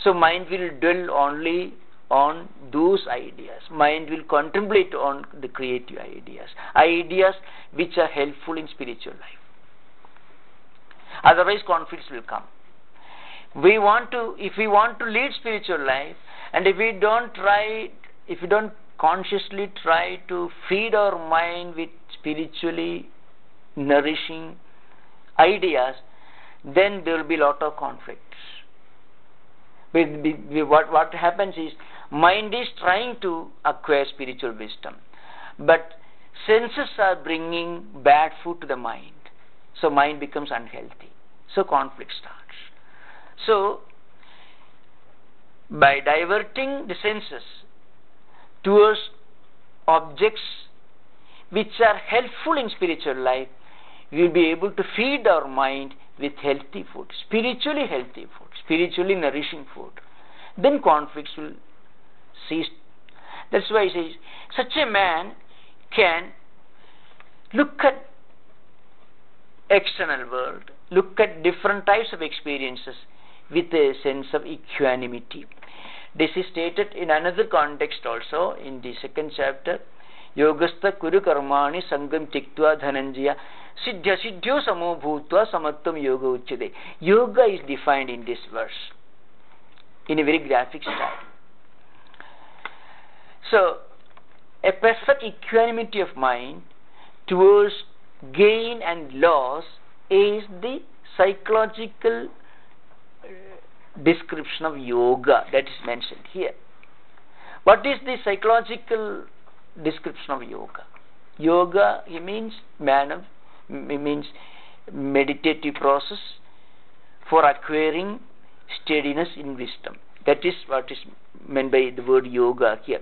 S1: So, mind will dwell only on those ideas. Mind will contemplate on the creative ideas, ideas which are helpful in spiritual life. Otherwise, conflicts will come. If we want to lead spiritual life, and if we don't consciously try to feed our mind with spiritually nourishing ideas, then there will be a lot of conflicts. What happens is, mind is trying to acquire spiritual wisdom, but senses are bringing bad food to the mind. So mind becomes unhealthy. So conflict starts. So, by diverting the senses towards objects which are helpful in spiritual life, we will be able to feed our mind with healthy food, spiritually healthy food, spiritually nourishing food. Then conflicts will cease. That's why he says, such a man can look at external world, look at different types of experiences with a sense of equanimity. This is stated in another context also in the second chapter. Yogastha kuru karmani sangam tiktva dhananjaya siddhya siddhyo samo bhutva samattam yoga uchyate. Yoga is defined in this verse in a very graphic style. So, a perfect equanimity of mind towards gain and loss is the psychological description of yoga that is mentioned here. What is the psychological description of yoga? Yoga, he means meditative process for acquiring steadiness in wisdom. That is what is meant by the word yoga here.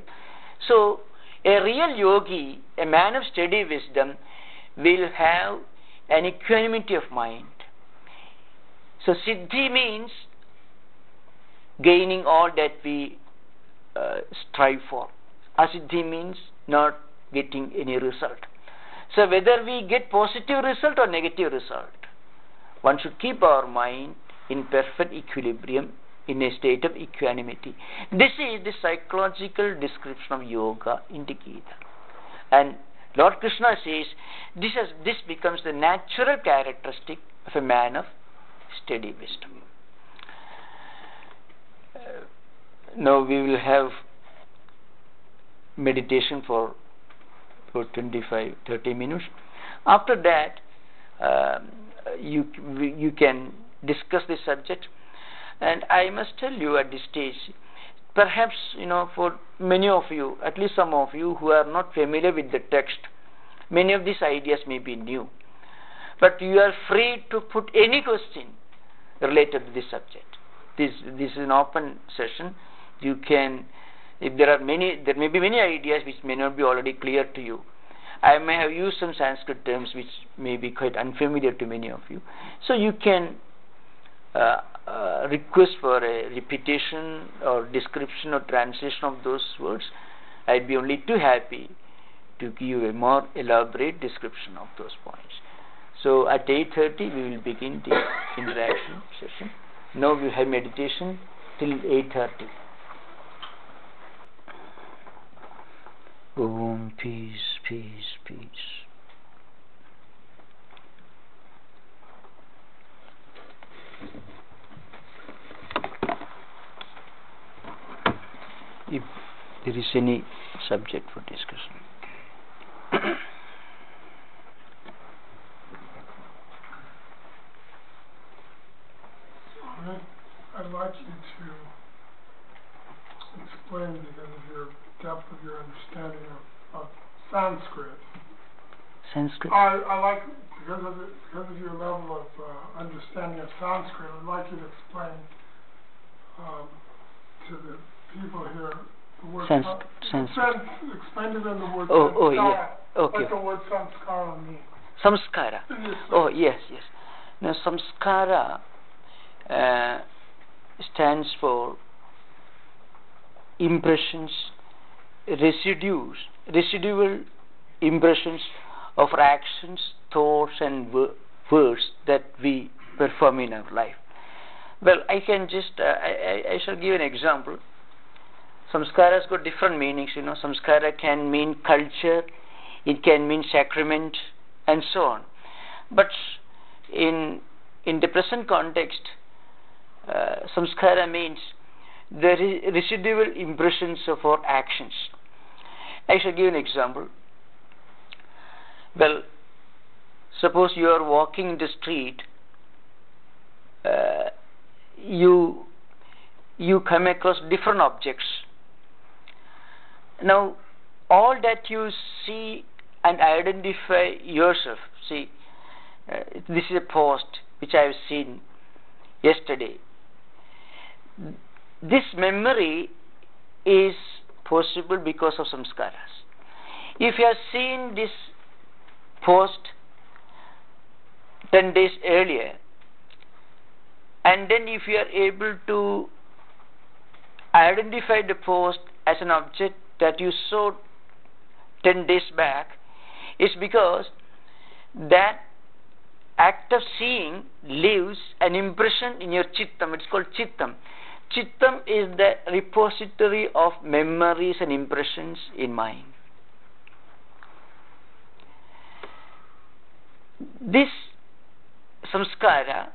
S1: So, a real yogi, a man of steady wisdom, will have an equanimity of mind. So, siddhi means gaining all that we strive for. Asiddhi means not getting any result. So, whether we get positive result or negative result, one should keep our mind in perfect equilibrium, in a state of equanimity. This is the psychological description of yoga in the Gita. And Lord Krishna says this becomes the natural characteristic of a man of steady wisdom. Now we will have meditation for 25-30 minutes. After that, you can discuss this subject. And I must tell you at this stage, perhaps, for many of you, at least some of you who are not familiar with the text, many of these ideas may be new. But you are free to put any question related to this subject. This is an open session. You can, if there may be many ideas which may not be already clear to you. I may have used some Sanskrit terms which may be quite unfamiliar to many of you. So you can request for a repetition or description or translation of those words. I'd be only too happy to give you a more elaborate description of those points. So at 8:30 we will begin the interaction session. Now we have meditation till 8:30. Om, peace, peace, peace. If there is any subject for discussion.
S2: I'd like you to explain, because of your depth of your understanding of Sanskrit.
S1: Sanskrit?
S2: I like, because of your level of understanding of Sanskrit, I'd like you to explain to the people here the word
S1: Sanskrit.
S2: Explain to them the word
S1: oh,
S2: samskara.
S1: Yeah. Okay.
S2: What the word samskara means.
S1: Samskara. Oh, yes. Now, samskara stands for impressions, residual impressions of our actions, thoughts, and words that we perform in our life. Well, I can just, I shall give an example. Samskara has got different meanings, Samskara can mean culture, it can mean sacrament, and so on. But in the present context, samskara means the residual impressions of our actions. I shall give an example. Well, suppose you are walking in the street, you come across different objects. Now, all that you see and identify yourself, see, this is a post which I have seen yesterday. This memory is possible because of samskaras. If you have seen this post 10 days earlier, and then if you are able to identify the post as an object that you saw 10 days back, it's because that act of seeing leaves an impression in your chittam. It's called chittam. Chittam is the repository of memories and impressions in mind. This samskara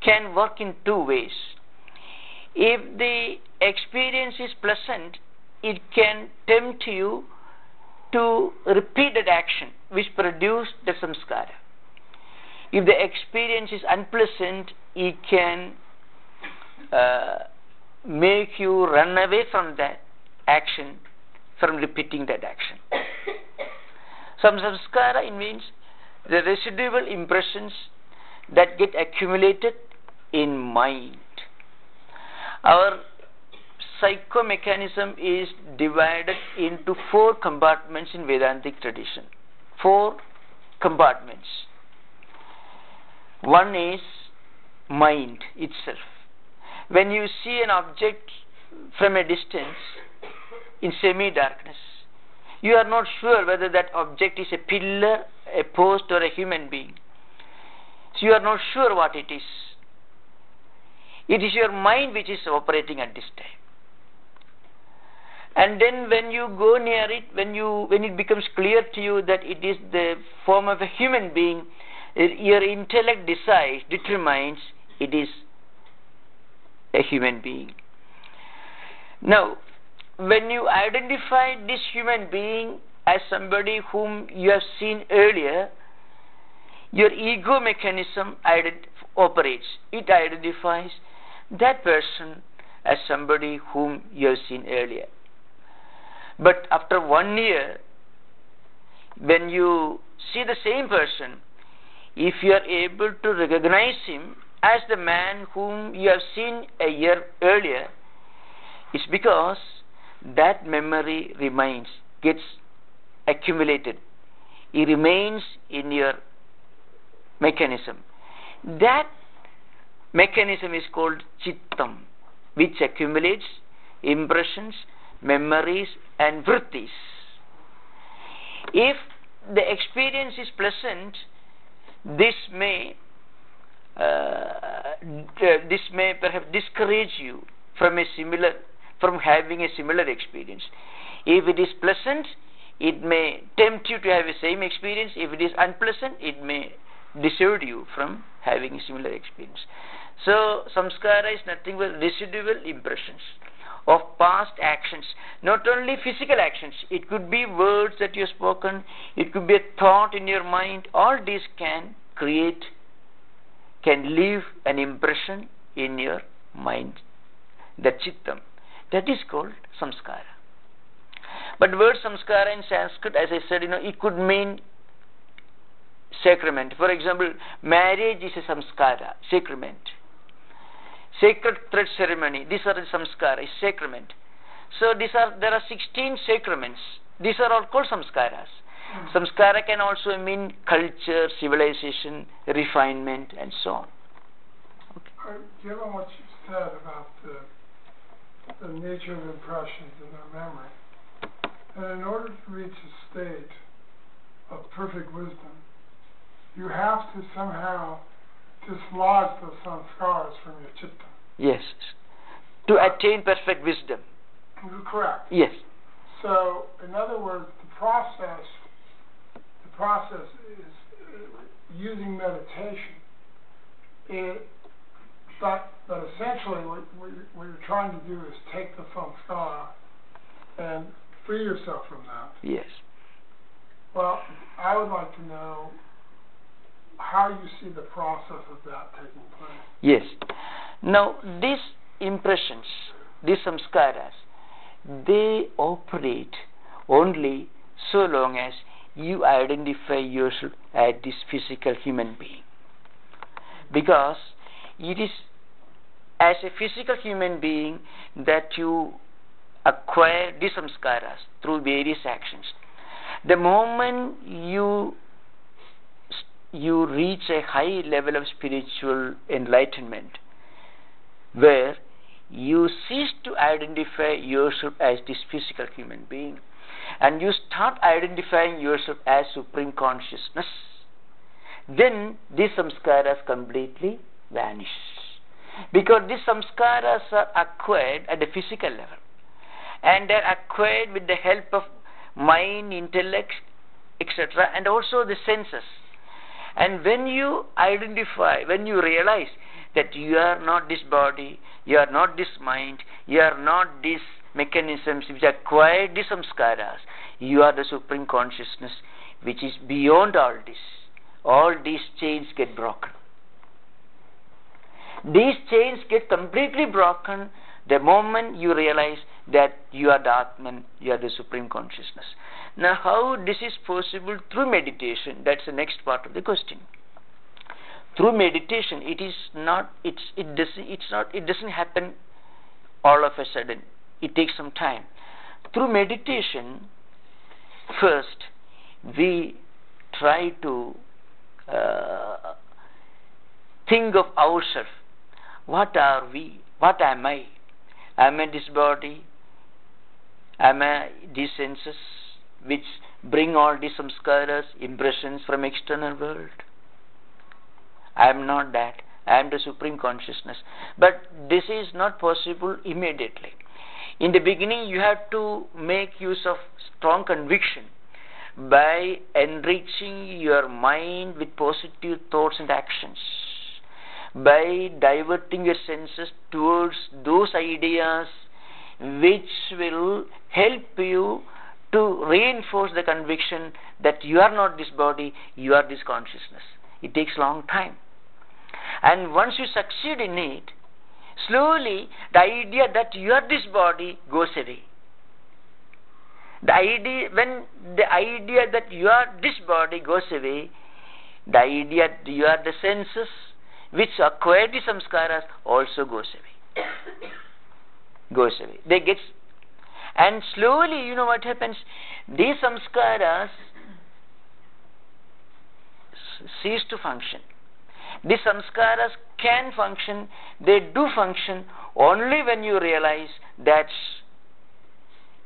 S1: can work in two ways. If the experience is pleasant, it can tempt you to repeat that action which produced the samskara. If the experience is unpleasant, it can make you run away from that action, from repeating that action. Some samskara, it means the residual impressions that get accumulated in mind. Our psychomechanism is divided into 4 compartments in Vedantic tradition. 4 compartments. One is mind itself. When you see an object from a distance in semi-darkness, you are not sure whether that object is a pillar, a post, or a human being. So you are not sure what it is. It is your mind which is operating at this time. And then when you go near it, when it becomes clear to you that it is the form of a human being, your intellect determines it is a human being. Now, when you identify this human being as somebody whom you have seen earlier, your ego mechanism operates. It identifies that person as somebody whom you have seen earlier. But after 1 year, when you see the same person, if you are able to recognize him as the man whom you have seen a year earlier, it's because that memory gets accumulated. It remains in your mechanism. That mechanism is called chittam, which accumulates impressions, memories, and vrittis. If the experience is pleasant, this may perhaps discourage you from having a similar experience. If it is pleasant, it may tempt you to have the same experience. If it is unpleasant, it may dissuade you from having a similar experience. So samskara is nothing but residual impressions of past actions, not only physical actions. It could be words that you have spoken, it could be a thought in your mind. All these can leave an impression in your mind, the chittam. That is called samskara. But word samskara in Sanskrit, as I said, it could mean sacrament. For example, marriage is a samskara, sacrament. Sacred thread ceremony, these are the samskara, is sacrament. So there are 16 sacraments. These are all called samskaras. Samskara can also mean culture, civilization, refinement, and so on.
S2: Okay. Given what you said about the nature of impressions and their memory, and in order to reach a state of perfect wisdom, you have to somehow dislodge those samskaras from your chitta.
S1: Yes. To attain perfect wisdom.
S2: Correct.
S1: Yes.
S2: So, in other words, the process is using meditation. But essentially, what you're trying to do is take the samskara and free yourself from that.
S1: Yes.
S2: Well, I would like to know how you see the process of that taking place.
S1: Yes. Now, these impressions, these samskaras, they operate only so long as you identify yourself as this physical human being. Because it is as a physical human being that you acquire these samskaras through various actions. The moment you reach a high level of spiritual enlightenment, where you cease to identify yourself as this physical human being, and you start identifying yourself as supreme consciousness, then these samskaras completely vanish. Because these samskaras are acquired at the physical level, and they are acquired with the help of mind, intellect, etc., and also the senses. And when you identify, when you realize that you are not this body, you are not this mind, you are not these mechanisms which acquired these samskaras, you are the supreme consciousness which is beyond all this. All these chains get broken. These chains get completely broken the moment you realize that you are the Atman, you are the supreme consciousness. Now, how this is possible? Through meditation. That's the next part of the question. Through meditation, it doesn't happen all of a sudden. It takes some time. Through meditation, first we try to think of ourselves. What are we? What am I? Am I this body? Am I these senses which bring all these samskaras, impressions from external world? I am not that. I am the supreme consciousness. But this is not possible immediately. In the beginning, you have to make use of strong conviction by enriching your mind with positive thoughts and actions, by diverting your senses towards those ideas which will help you to reinforce the conviction that you are not this body, you are this consciousness. It takes a long time. And once you succeed in it, slowly the idea that you are this body goes away. When the idea that you are this body goes away, the idea that you are the senses which acquire the samskaras also goes away. And slowly, you know what happens? These samskaras cease to function. These samskaras can function, they do function only when you realize that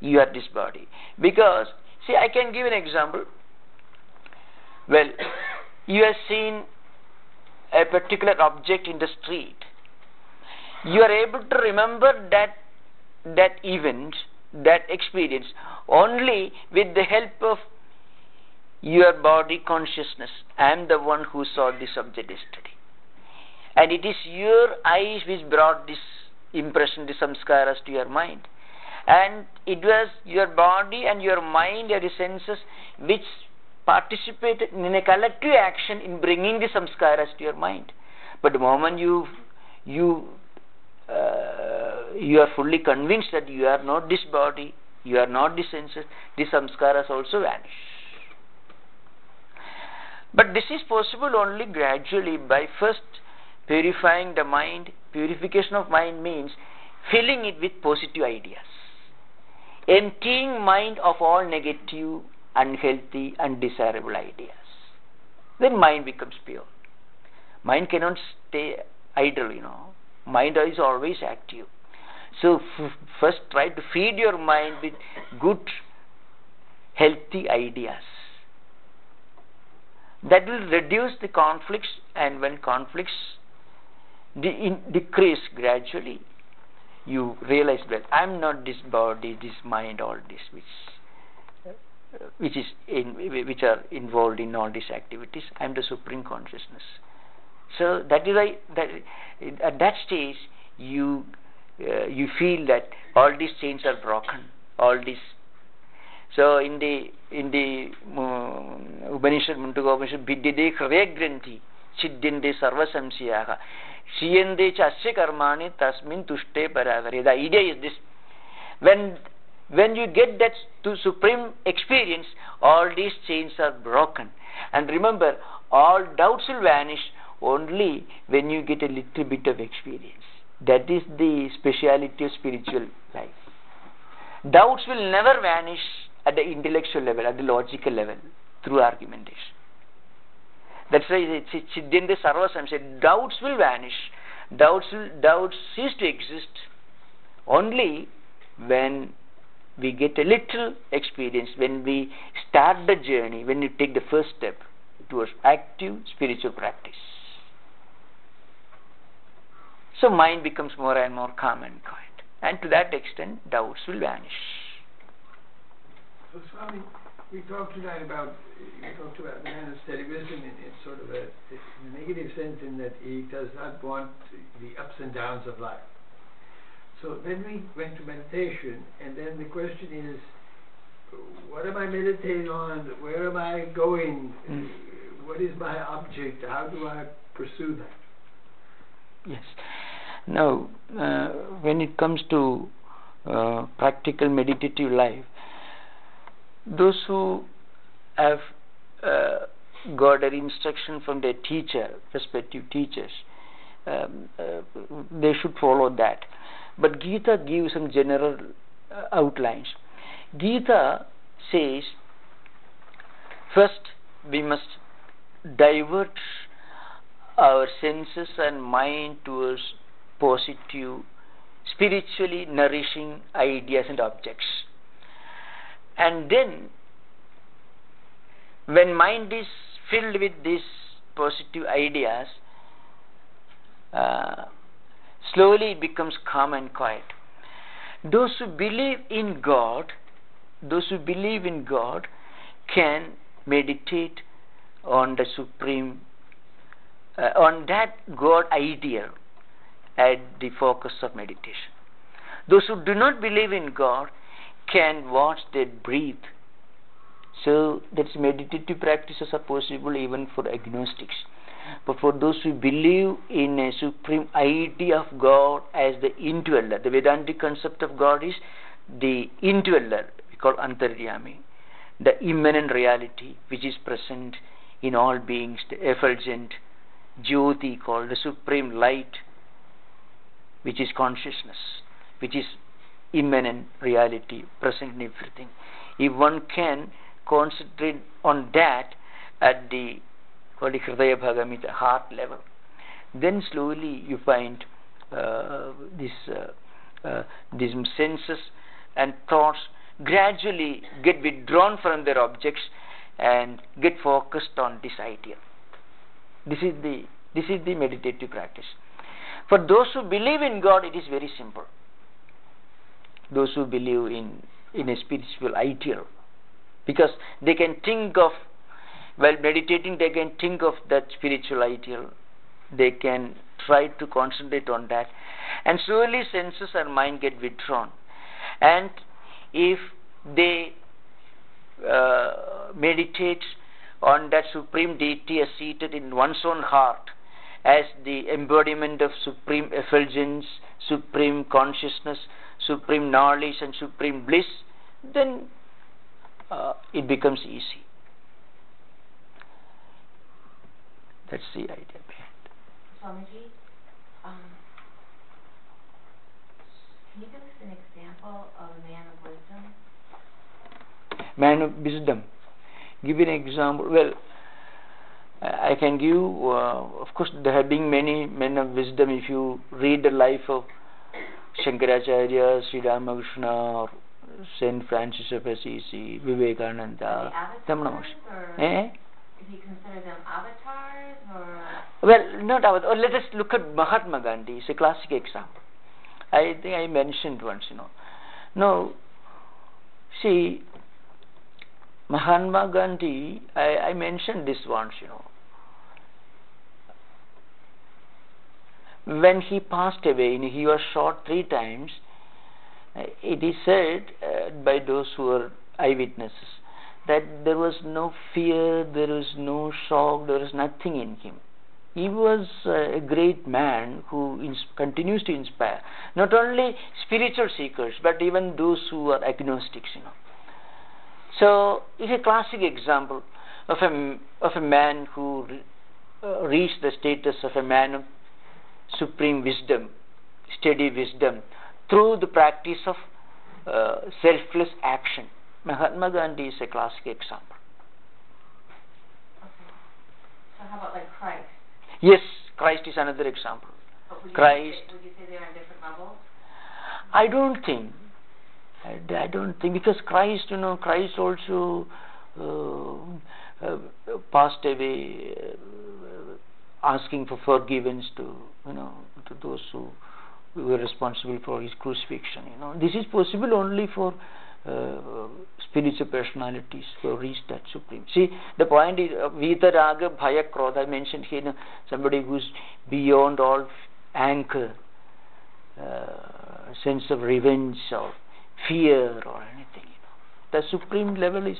S1: you are this body. Because, see, I can give an example. Well, you have seen a particular object in the street. You are able to remember that event, that experience, only with the help of your body consciousness. I am the one who saw this object yesterday. And it is your eyes which brought this impression, the samskaras to your mind. And it was your body and your mind and the senses which participated in a collective action in bringing the samskaras to your mind. But the moment you are fully convinced that you are not this body, you are not the senses, the samskaras also vanish. But this is possible only gradually by first purifying the mind. Purification of mind means filling it with positive ideas, emptying mind of all negative, unhealthy, undesirable ideas. Then mind becomes pure. Mind cannot stay idle, Mind is always active. So first try to feed your mind with good, healthy ideas. That will reduce the conflicts, and when conflicts decrease gradually, you realize that I am not this body, this mind, all this which are involved in all these activities. I am the supreme consciousness. So that is why at that stage you feel that all these chains are broken. All these. So in the Upanishad, Munduka Upanishad, Vidyade Hridaya Granthi, Chidyante Sarva Samsyaha, Siyante cha asya karmani tasmin tushte paragare. The idea is this: when you get that to supreme experience, all these chains are broken. And remember, all doubts will vanish only when you get a little bit of experience. That is the speciality of spiritual life. Doubts will never vanish at the intellectual level, at the logical level, through argumentation. That's why it's Siddhinte Sarva Samsaya. Doubts will vanish. Doubts cease to exist only when we get a little experience, when we start the journey, when you take the first step towards active spiritual practice. So mind becomes more and more calm and quiet, and to that extent doubts will vanish.
S3: So Swami, we talked tonight about the man of steady wisdom in sort of a negative sense, in that he does not want the ups and downs of life. So then we went to meditation, and then the question is, what am I meditating on? Where am I going? What is my object? How do I pursue that?
S1: Yes. Now, when it comes to practical meditative life, those who have got an instruction from their teacher, respective teachers, they should follow that. But Gita gives some general outlines. Gita says, first we must divert our senses and mind towards positive, spiritually nourishing ideas and objects. And then, when mind is filled with these positive ideas, slowly it becomes calm and quiet. Those who believe in God can meditate on the supreme, on that God ideal at the focus of meditation. Those who do not believe in God can watch their breathe. So that's meditative practices are possible even for agnostics. But for those who believe in a supreme idea of God as the indweller, the Vedantic concept of God is the indweller, we call Antaryami, the immanent reality which is present in all beings, the effulgent Jyoti called the supreme light, which is consciousness, which is immanent reality, present in everything. If one can concentrate on that at the Hridaya Bhagamita heart level, then slowly you find these senses and thoughts gradually get withdrawn from their objects and get focused on this ideal. This is the meditative practice. For those who believe in God, it is very simple. Those who believe in a spiritual ideal, because they can think of, while meditating, they can think of that spiritual ideal. They can try to concentrate on that, and slowly senses and mind get withdrawn. And if they meditate on that supreme deity as seated in one's own heart, as the embodiment of supreme effulgence, supreme consciousness, supreme knowledge and supreme bliss, then it becomes easy. That's the idea behind it.
S4: Swamiji, can you give us an example of a man of wisdom?
S1: Man of wisdom. Give an example. Well, I can give, of course, there have been many men of wisdom. If you read the life of Shankaracharya, Sri Ramakrishna, or Saint Francis of Assisi, Vivekananda,
S4: Avatars, if you consider them avatars, or?
S1: Well, not avatars. Or let us look at Mahatma Gandhi. It's a classic example. I think I mentioned once, No, see, Mahatma Gandhi, I mentioned this once, When he passed away, he was shot 3 times. It is said by those who are eyewitnesses that there was no fear, there was no shock, there was nothing in him. He was a great man who continues to inspire not only spiritual seekers but even those who are agnostics. So it's a classic example of a man who reached the status of a man of supreme wisdom, steady wisdom, through the practice of selfless action. Mahatma Gandhi is a classic example.
S4: Okay. So how about like Christ?
S1: Yes, Christ is another example.
S4: Would you
S1: Christ.
S4: Say, would you say they're on different levels?
S1: I don't think. I don't think, because Christ, Christ also passed away asking for forgiveness to those who were responsible for his crucifixion. This is possible only for spiritual personalities who reach that supreme. See, the point is Vita Raga Bhaya Krodha. I mentioned here, somebody who's beyond all anger, sense of revenge or fear or anything. The supreme level is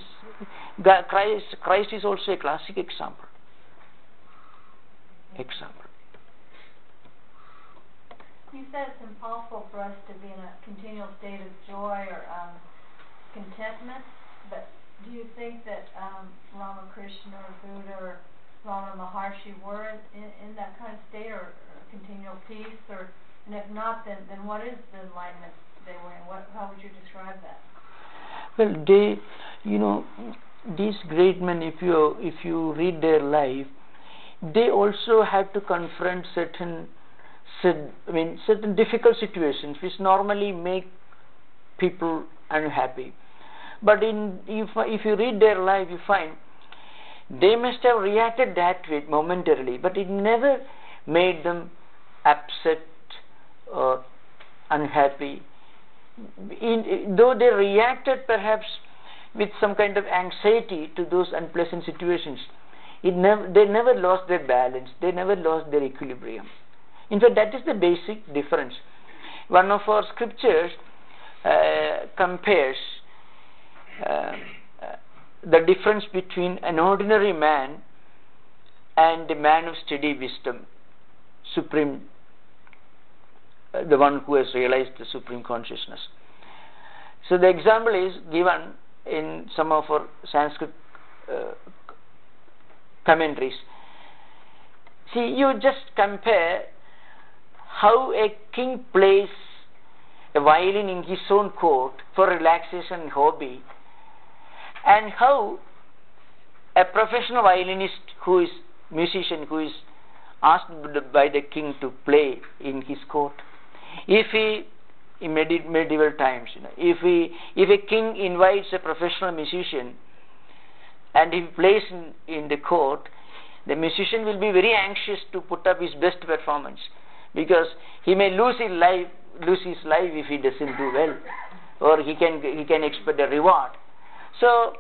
S1: Christ is also a classic example.
S5: You said it's impossible for us to be in a continual state of joy or contentment, but do you think that Ramakrishna or Buddha or Ramana Maharshi were in that kind of state, or continual peace, and if not, then what is the enlightenment they were in? How would you describe that?
S1: Well, these great men, if you read their life, they also had to confront certain difficult situations which normally make people unhappy. But if you read their life, you find they must have reacted that way momentarily, but it never made them upset or unhappy. Though they reacted perhaps with some kind of anxiety to those unpleasant situations, they never lost their balance, they never lost their equilibrium. In fact, that is the basic difference. One of our scriptures compares the difference between an ordinary man and a man of steady wisdom, supreme, the one who has realized the supreme consciousness. So the example is given in some of our Sanskrit commentaries. See, you just compare how a king plays a violin in his own court for relaxation and hobby, and how a professional violinist musician who is asked by the king to play in his court. If he, in medieval times, if a king invites a professional musician and he plays in the court, the musician will be very anxious to put up his best performance, because he may lose his life if he doesn't do well, or he can expect a reward. So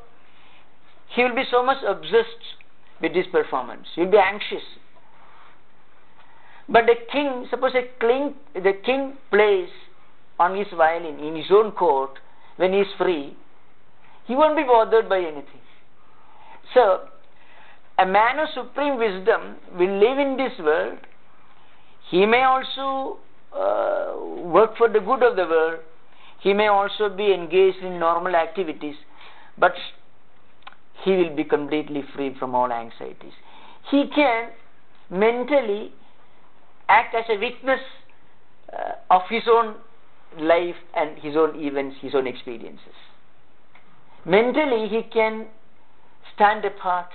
S1: he will be so much obsessed with his performance. He will be anxious. But the king, suppose the king plays on his violin in his own court when he is free, he won't be bothered by anything. So a man of supreme wisdom will live in this world. He may also work for the good of the world. He may also be engaged in normal activities, but he will be completely free from all anxieties. He can mentally act as a witness of his own life and his own events, his own experiences. Mentally he can stand apart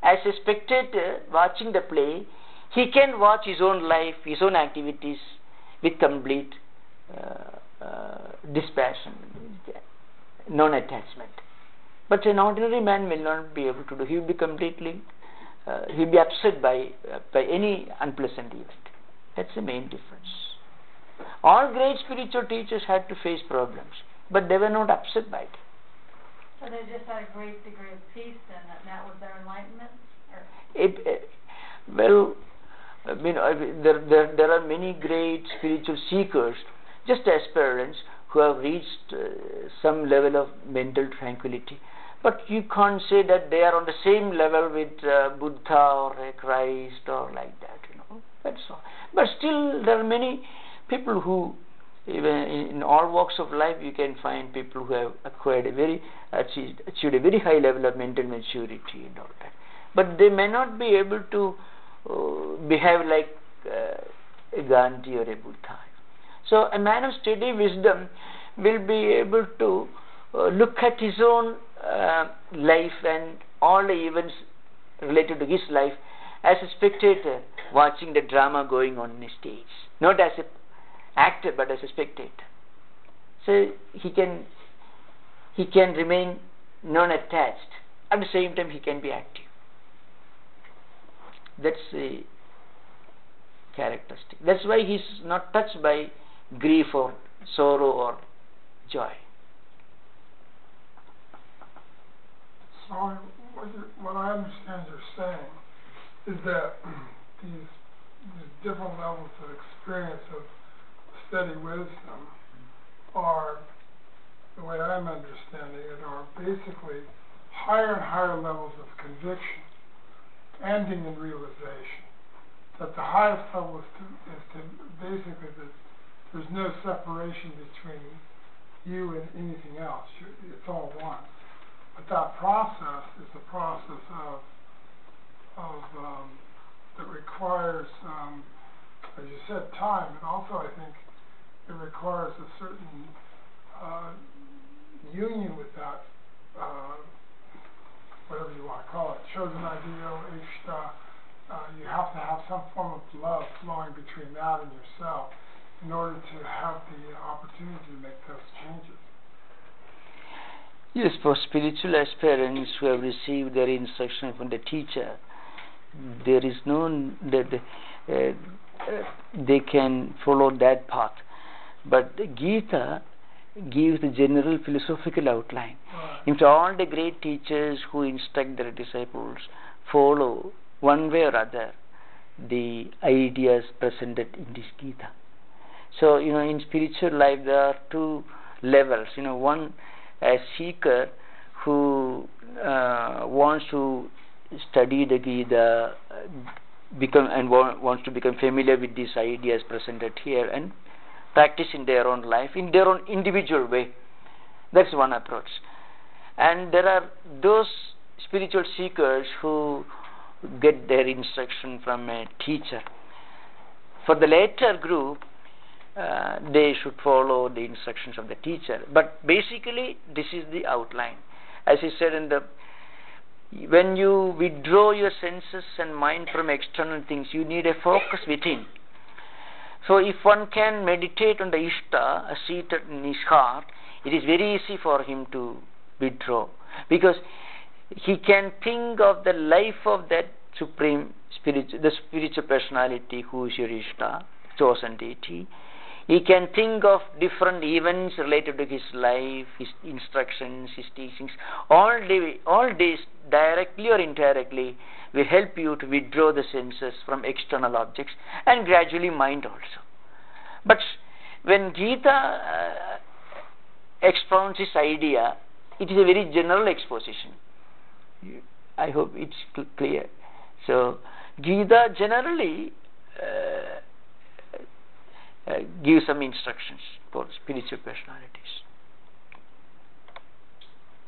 S1: as a spectator watching the play. He can watch his own life, his own activities with complete dispassion, non-attachment. But an ordinary man will not be able to do. He will be completely, he will be upset by any unpleasant event. That's the main difference. All great spiritual teachers had to face problems, but they were not upset by it.
S5: So they just had a great degree of peace, and that was their enlightenment?
S1: Well, I mean, there are many great spiritual seekers, just aspirants, who have reached some level of mental tranquility. But you can't say that they are on the same level with Buddha or Christ or like that, That's all. But still, there are many people who, even in all walks of life, you can find people who have achieved a very high level of mental maturity and all that. But they may not be able to behave like a Gandhi or a Buddha. So a man of steady wisdom will be able to look at his own life and all the events related to his life as a spectator watching the drama going on a stage, not as an actor but as a spectator. So he can remain non-attached. At the same time he can be active. That's a characteristic. That's why he is not touched by grief or sorrow or joy.
S2: So what I understand you're saying is that these different levels of experience of steady wisdom are, the way I'm understanding it, are basically higher and higher levels of conviction ending in realization. That the highest level is to basically that there's no separation between you and anything else. It's all one. But that process is a process that requires, as you said, time, and also I think it requires a certain union with that, whatever you want to call it, chosen ideal, ishta. You have to have some form of love flowing between that and yourself in order to have the opportunity to make those changes.
S1: Yes, for spiritual aspirants who have received their instruction from the teacher, there is no they can follow that path. But the Gita gives the general philosophical outline. In fact, all the great teachers who instruct their disciples follow one way or other the ideas presented in this Gita. So, in spiritual life there are two levels. One, a seeker who wants to study the Gita, wants to become familiar with these ideas presented here and practice in their own life, in their own individual way. That's one approach. And there are those spiritual seekers who get their instruction from a teacher. For the latter group, they should follow the instructions of the teacher. But basically, this is the outline. As he said when you withdraw your senses and mind from external things, you need a focus within. So if one can meditate on the Ishta seated in his heart, it is very easy for him to withdraw, because he can think of the life of that supreme the spiritual personality who is your Ishta, chosen deity. He can think of different events related to his life, his instructions, his teachings. All these, directly or indirectly, will help you to withdraw the senses from external objects and gradually mind also. But when Gita expounds this idea, it is a very general exposition. I hope it's clear. So, Gita generally give some instructions for spiritual personalities.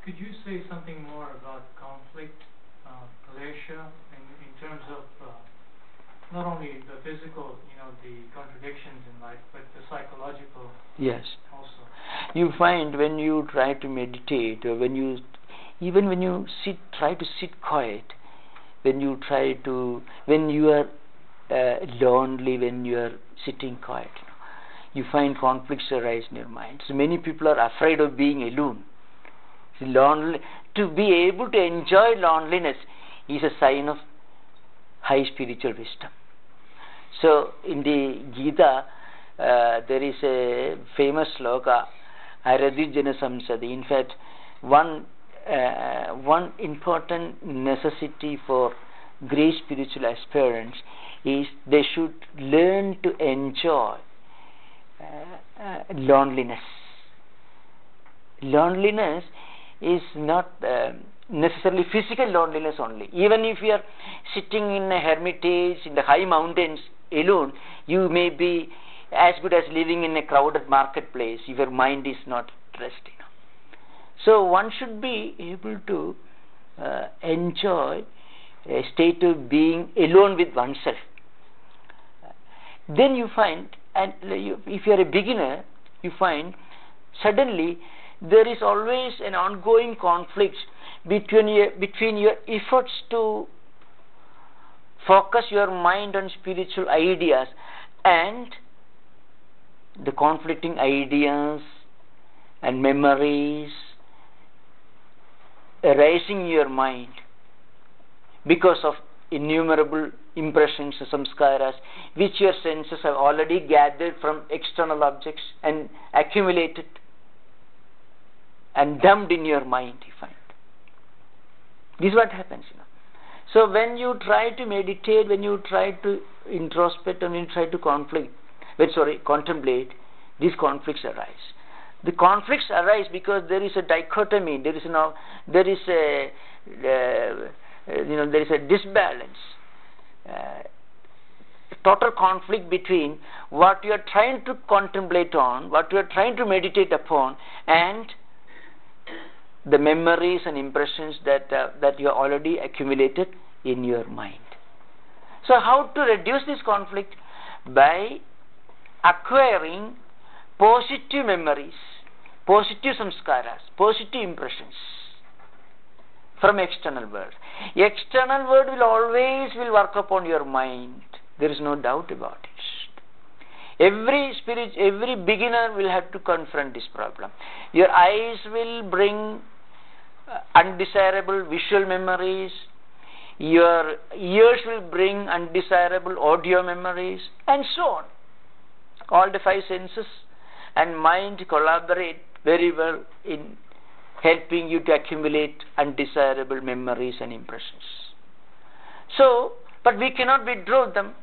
S6: Could you say something more about conflict, klesha, in terms of not only the physical, the contradictions in life, but the psychological.
S1: Yes.
S6: Also.
S1: You find when you try to meditate, or when you try to sit quiet, when you are lonely, when you are sitting quiet, you find conflicts arise in your mind. So many people are afraid of being alone. To be able to enjoy loneliness is a sign of high spiritual wisdom. So in the Gita, there is a famous sloka, Aradhijana Samsadi. In fact, one important necessity for great spiritual aspirants is they should learn to enjoy loneliness. Loneliness is not necessarily physical loneliness only. Even if you are sitting in a hermitage in the high mountains alone, you may be as good as living in a crowded marketplace if your mind is not at rest. So one should be able to enjoy a state of being alone with oneself. Then you find, and if you are a beginner, you find suddenly there is always an ongoing conflict between your efforts to focus your mind on spiritual ideas and the conflicting ideas and memories arising in your mind because of innumerable impressions, samskaras, which your senses have already gathered from external objects and accumulated and dumped in your mind, you find. This is what happens, So when you try to meditate, when you try to introspect, and when you try to contemplate, these conflicts arise. The conflicts arise because there is a dichotomy, there is a disbalance, total conflict between what you are trying to contemplate on, what you are trying to meditate upon, and the memories and impressions that you have already accumulated in your mind. So how to reduce this conflict? By acquiring positive memories, positive samskaras, positive impressions from external world. External world will always work upon your mind. There is no doubt about it. Every beginner will have to confront this problem. Your eyes will bring undesirable visual memories. Your ears will bring undesirable audio memories, and so on. All the five senses and mind collaborate very well in helping you to accumulate undesirable memories and impressions. So, but we cannot withdraw them.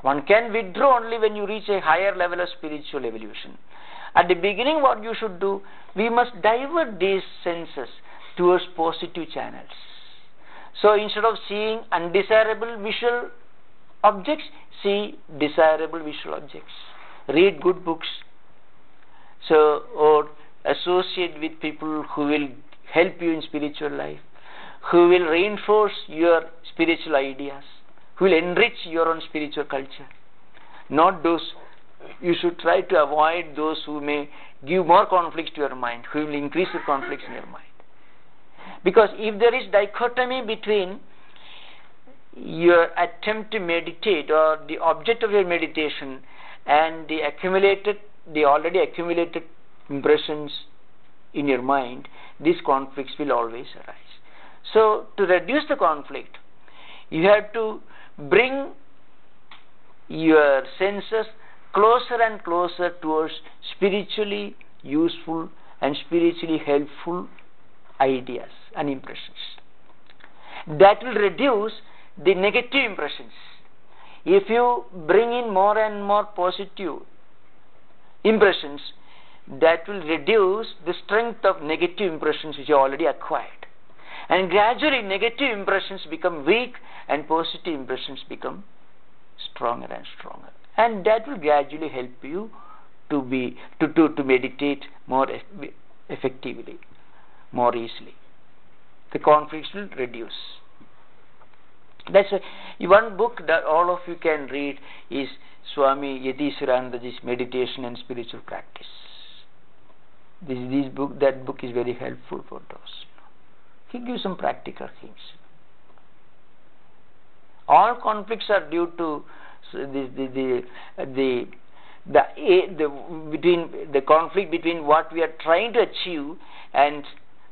S1: One can withdraw only when you reach a higher level of spiritual evolution. At the beginning, what you should do, we must divert these senses towards positive channels. So instead of seeing undesirable visual objects, see desirable visual objects. Read good books. So, or associate with people who will help you in spiritual life, who will reinforce your spiritual ideas, who will enrich your own spiritual culture. Not those, you should try to avoid those who may give more conflicts to your mind, who will increase the conflicts in your mind. Because if there is dichotomy between your attempt to meditate or the object of your meditation and the already accumulated impressions in your mind, these conflicts will always arise. So to reduce the conflict, you have to bring your senses closer and closer towards spiritually useful and spiritually helpful ideas and impressions. That will reduce the negative impressions. If you bring in more and more positive impressions, that will reduce the strength of negative impressions which you already acquired. And gradually negative impressions become weak and positive impressions become stronger and stronger. And that will gradually help you to meditate more effectively, more easily. The conflicts will reduce. That's one book that all of you can read is Swami Yatiswaranandaji's Meditation and Spiritual Practice. That book is very helpful for those. He gives some practical things. All conflicts are due to the conflict between what we are trying to achieve and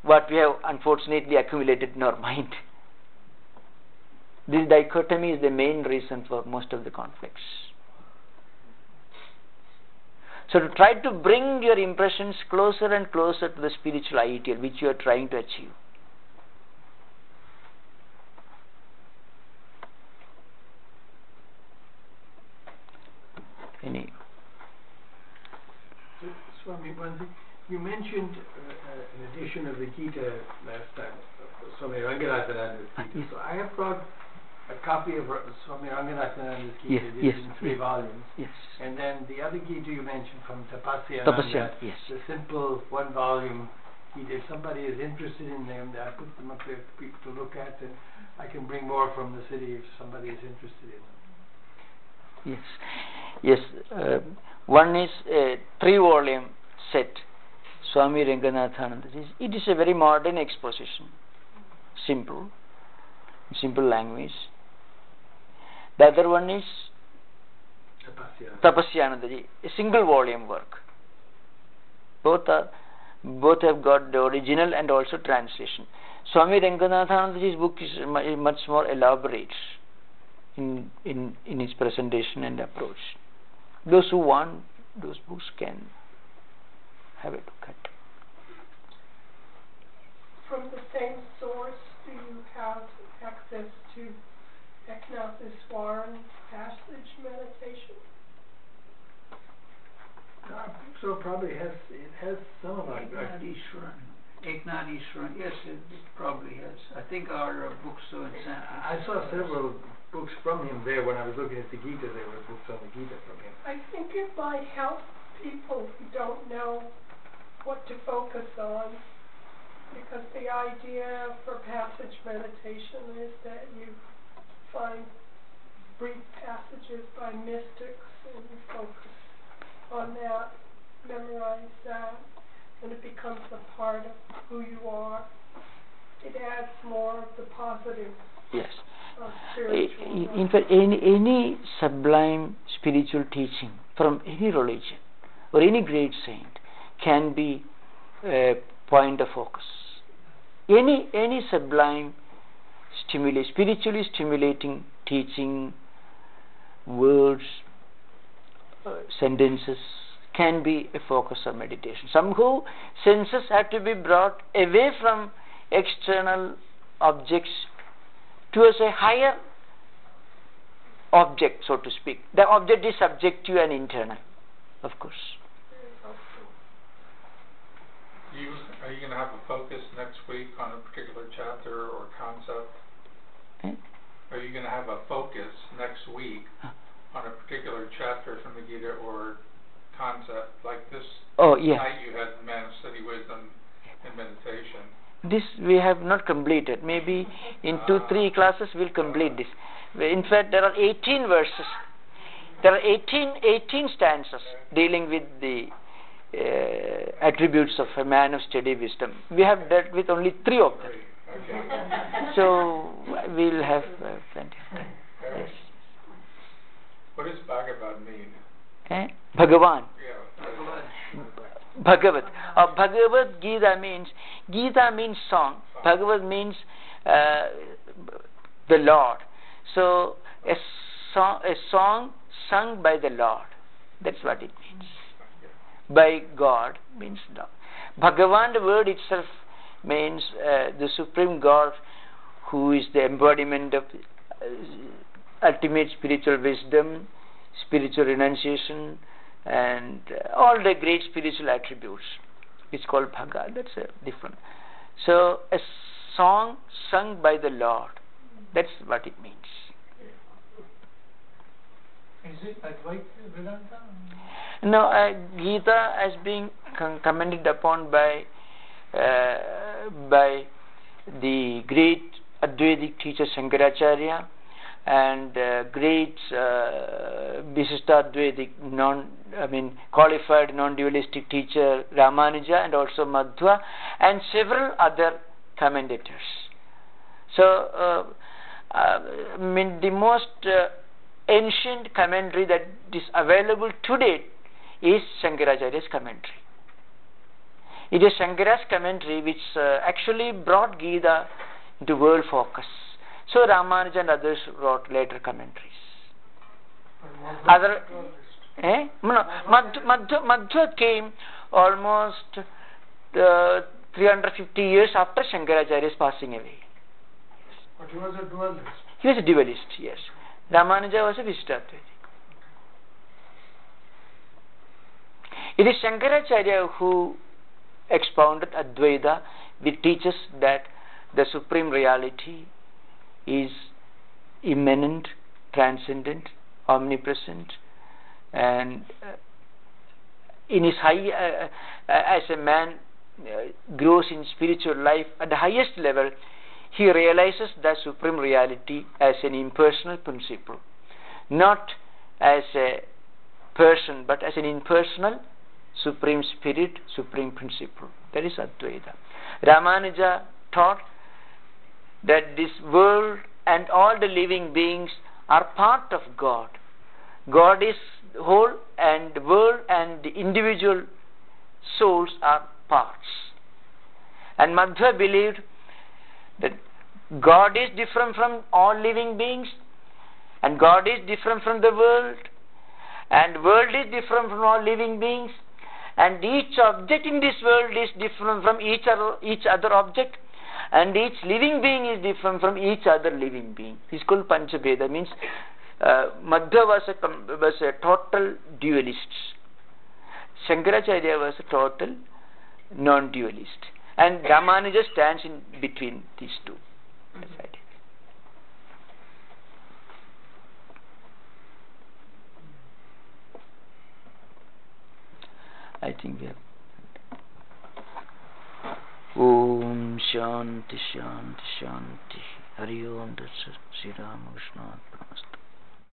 S1: what we have unfortunately accumulated in our mind. This dichotomy is the main reason for most of the conflicts. So to try to bring your impressions closer and closer to the spiritual ideal which you are trying to achieve. Any?
S3: Swami, one thing, you mentioned an edition of the Gita last time, Swami Ranganathananda's Gita.
S1: Yes.
S3: So I have brought a copy of Swami Ranganathananda's Gita,
S1: Yes,
S3: in 3 volumes.
S1: Yes.
S3: And then the other Gita you mentioned from Tapasya,
S1: Yes.
S3: the simple 1 volume Gita. If somebody is interested in them, I put them up there for people to look at, and I can bring more from the city if somebody is interested in them.
S1: Yes. One is a 3-volume set, Swami Ranganathananda. It is a very modern exposition, simple language. The other one is Tapasyanandaji, a single volume work. Both have got the original and also translation. Swami Ranganathanandaji's book is much more elaborate in its presentation and approach. Those who want those books can have a look at.
S7: From the same source, do you have access to Eknatheswaran's passage meditation?
S3: I think so. Probably it has some of it.
S8: Eknatheswaran, yes, it probably has. I think our books are in Sanskrit.
S3: I saw several books from him there when I was looking at the Gita. There were books on the Gita from him.
S7: I think it might help people who don't know what to focus on, because the idea for passage meditation is that you find brief passages by mystics and you focus on that, memorize that, and it becomes a part of who you are. It adds more of the positive.
S1: Yes.
S7: Spiritual.
S1: In fact, any sublime spiritual teaching from any religion or any great saint can be a point of focus. Any sublime spiritually stimulating teaching, words, sentences can be a focus of meditation. Somehow senses have to be brought away from external objects towards a higher object, so to speak. The object is subjective and internal, of course.
S9: Are you going to have a focus next week on a particular chapter or concept? Are you going to have a focus next week on a particular chapter from the Gita or concept like this? Night you had Man of Steady Wisdom and meditation.
S1: This we have not completed. Maybe in 2-3 classes we'll complete this. In fact, there are 18 verses. There are 18 stanzas dealing with the attributes of a man of steady wisdom. We have dealt with only 3 of them.
S9: Okay.
S1: So we'll have plenty of time. Yes.
S9: What does Bhagavan mean?
S1: Bhagavan.
S9: Yeah.
S1: Bhagavat. Bhagavad Gita means song. Bhagavat means the Lord. So a song sung by the Lord. That's what it means. By God means Lord. Bhagavan, the word itself means the Supreme God, who is the embodiment of ultimate spiritual wisdom, spiritual renunciation, and all the great spiritual attributes. It's called Bhaga. That's different. So a song sung by the Lord. That's what it means.
S6: Is it Advaita Vedanta?
S1: No, Gita has been commented upon by the great Advaitic teacher Acharya and great Visishtadvaitic qualified non-dualistic teacher Ramanuja, and also Madhva, and several other commentators. So the most ancient commentary that is available today is Shankaracharya's commentary. It is Shankara's commentary which actually brought Gita into world focus. So Ramanuja and others wrote later commentaries. Madhva came almost 350 years after Shankaracharya's passing away.
S2: But he was a dualist.
S1: He was a dualist, yes. Ramanuja was a Visishtadvaitic. It is Shankaracharya who expounded Advaita, which teaches that the supreme reality is immanent, transcendent, omnipresent, and in his high, as a man grows in spiritual life at the highest level, he realizes that supreme reality as an impersonal principle, not as a person, but as an impersonal supreme spirit, supreme principle. That is Advaita. Ramanuja taught that this world and all the living beings are part of God. God is whole, and the world and the individual souls are parts. And Madhva believed that God is different from all living beings, and God is different from the world, and world is different from all living beings, and each object in this world is different from each other object, and each living being is different from each other living being. This is called Panchabheda. Means Madhva was a total dualist. Shankaracharya was a total non-dualist, and Ramanuja stands in between these two. I think we have. Om Shanti Shanti Shanti. Hari Om Tat Sat. Sri Ramakrishna Order.